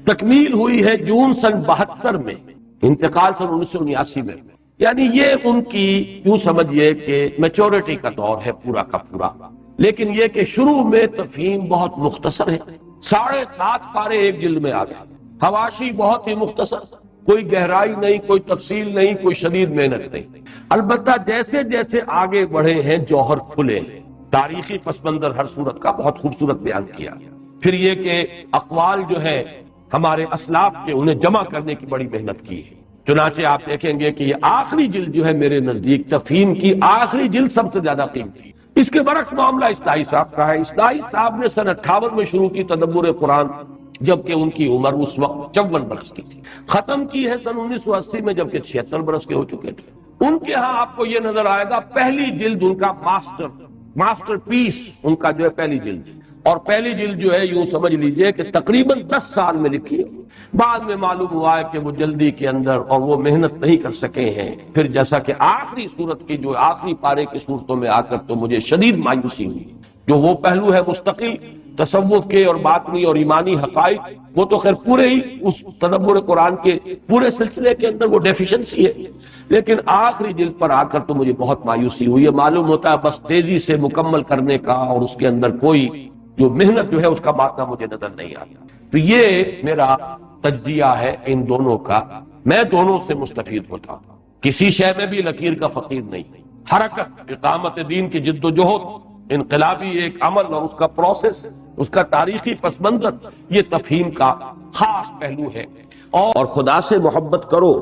تکمیل ہوئی ہے جون سن 72 میں، انتقال سن 1979 میں، یعنی یہ ان کی یوں سمجھیے کہ میچورٹی کا دور ہے پورا کا پورا۔ لیکن یہ کہ شروع میں تفہیم بہت مختصر ہے، 7.5 پارے ایک جلد میں آ گئے، حواشی بہت ہی مختصر، کوئی گہرائی نہیں، کوئی تفصیل نہیں، کوئی شدید محنت نہیں۔ البتہ جیسے جیسے آگے بڑھے ہیں جوہر کھلے ہیں، تاریخی پس منظر ہر صورت کا بہت خوبصورت بیان کیا، پھر یہ کہ اقوال جو ہے ہمارے اسلاف کے انہیں جمع کرنے کی بڑی محنت کی ہے۔ چنانچہ آپ دیکھیں گے کہ یہ آخری جلد جو ہے میرے نزدیک تفہیم کی آخری جلد سب سے زیادہ قیمتی ہے۔ اس کے برعکس معاملہ اصطاحی صاحب کا ہے، اصطاحی صاحب نے سن 58 میں شروع کی تدبر قرآن جبکہ ان کی عمر اس وقت 54 برس کی تھی، ختم کی ہے سن 1980 میں جبکہ 76 برس کے ہو چکے تھے۔ ان کے ہاں آپ کو یہ نظر آئے گا پہلی جلد ان کا ماسٹر پیس ان کا جو ہے پہلی جلد، اور پہلی جلد جو ہے یوں سمجھ لیجئے کہ تقریباً 10 سال میں لکھی ہے۔ بعد میں معلوم ہوا ہے کہ وہ جلدی کے اندر اور وہ محنت نہیں کر سکے ہیں، پھر جیسا کہ آخری صورت کی جو آخری پارے کی صورتوں میں آ کر تو مجھے شدید مایوسی ہوئی، جو وہ پہلو ہے مستقل تصوف کے اور باطنی اور ایمانی حقائق، وہ تو خیر پورے ہی اس تدبر قرآن کے پورے سلسلے کے اندر وہ ڈیفیشنسی ہے، لیکن آخری جلد پر آ کر تو مجھے بہت مایوسی ہوئی ہے۔ معلوم ہوتا ہے بس تیزی سے مکمل کرنے کا اور اس کے اندر کوئی جو محنت جو ہے اس کا باطنہ مجھے نظر نہیں آتا۔ تو یہ میرا تجزیہ ہے ان دونوں کا، میں دونوں سے مستفید ہوتا ہوں، کسی شے میں بھی لکیر کا فقیر نہیں۔ حرکت اقامت دین کی جد و جہد، انقلابی ایک عمل اور اس کا پروسیس، اس کا تاریخی پس منظر، یہ تفہیم کا خاص پہلو ہے۔ اور خدا سے محبت کرو،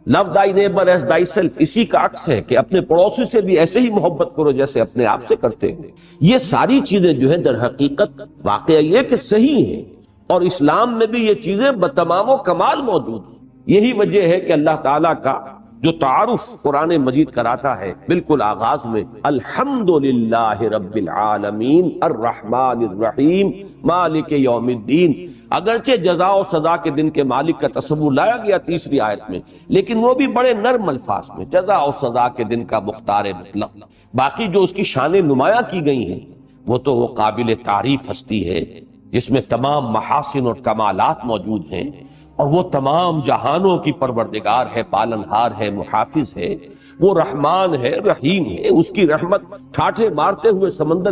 لو دائی نیبر ایز دائی سیلف، اسی کا عکس ہے کہ اپنے پڑوسی سے بھی ایسے ہی محبت کرو جیسے اپنے آپ سے کرتے ہو۔ یہ ساری چیزیں جو ہیں در حقیقت واقعہ یہ کہ صحیح ہیں، اور اسلام میں بھی یہ چیزیں بتمام و کمال موجود ہیں۔ یہی وجہ ہے کہ اللہ تعالیٰ کا جو تعارف قرآن مجید کراتا ہے بالکل آغاز میں، الحمدللہ رب العالمین الرحمن الرحیم مالک یوم الدین، اگرچہ جزا و سزا کے دن کے مالک کا تصور لایا گیا تیسری آیت میں، لیکن وہ بھی بڑے نرم الفاظ میں، جزا و سزا کے دن کا مختار مطلق۔ باقی جو اس کی شان نمایاں کی گئی ہیں وہ تو وہ قابل تعریف ہستی ہے جس میں تمام محاسن اور کمالات موجود ہیں، اور وہ تمام جہانوں کی پروردگار ہے، پالنہار ہے، محافظ ہے، وہ رحمان ہے، رحیم ہے، اس کی رحمت ٹھاٹھے مارتے ہوئے سمندر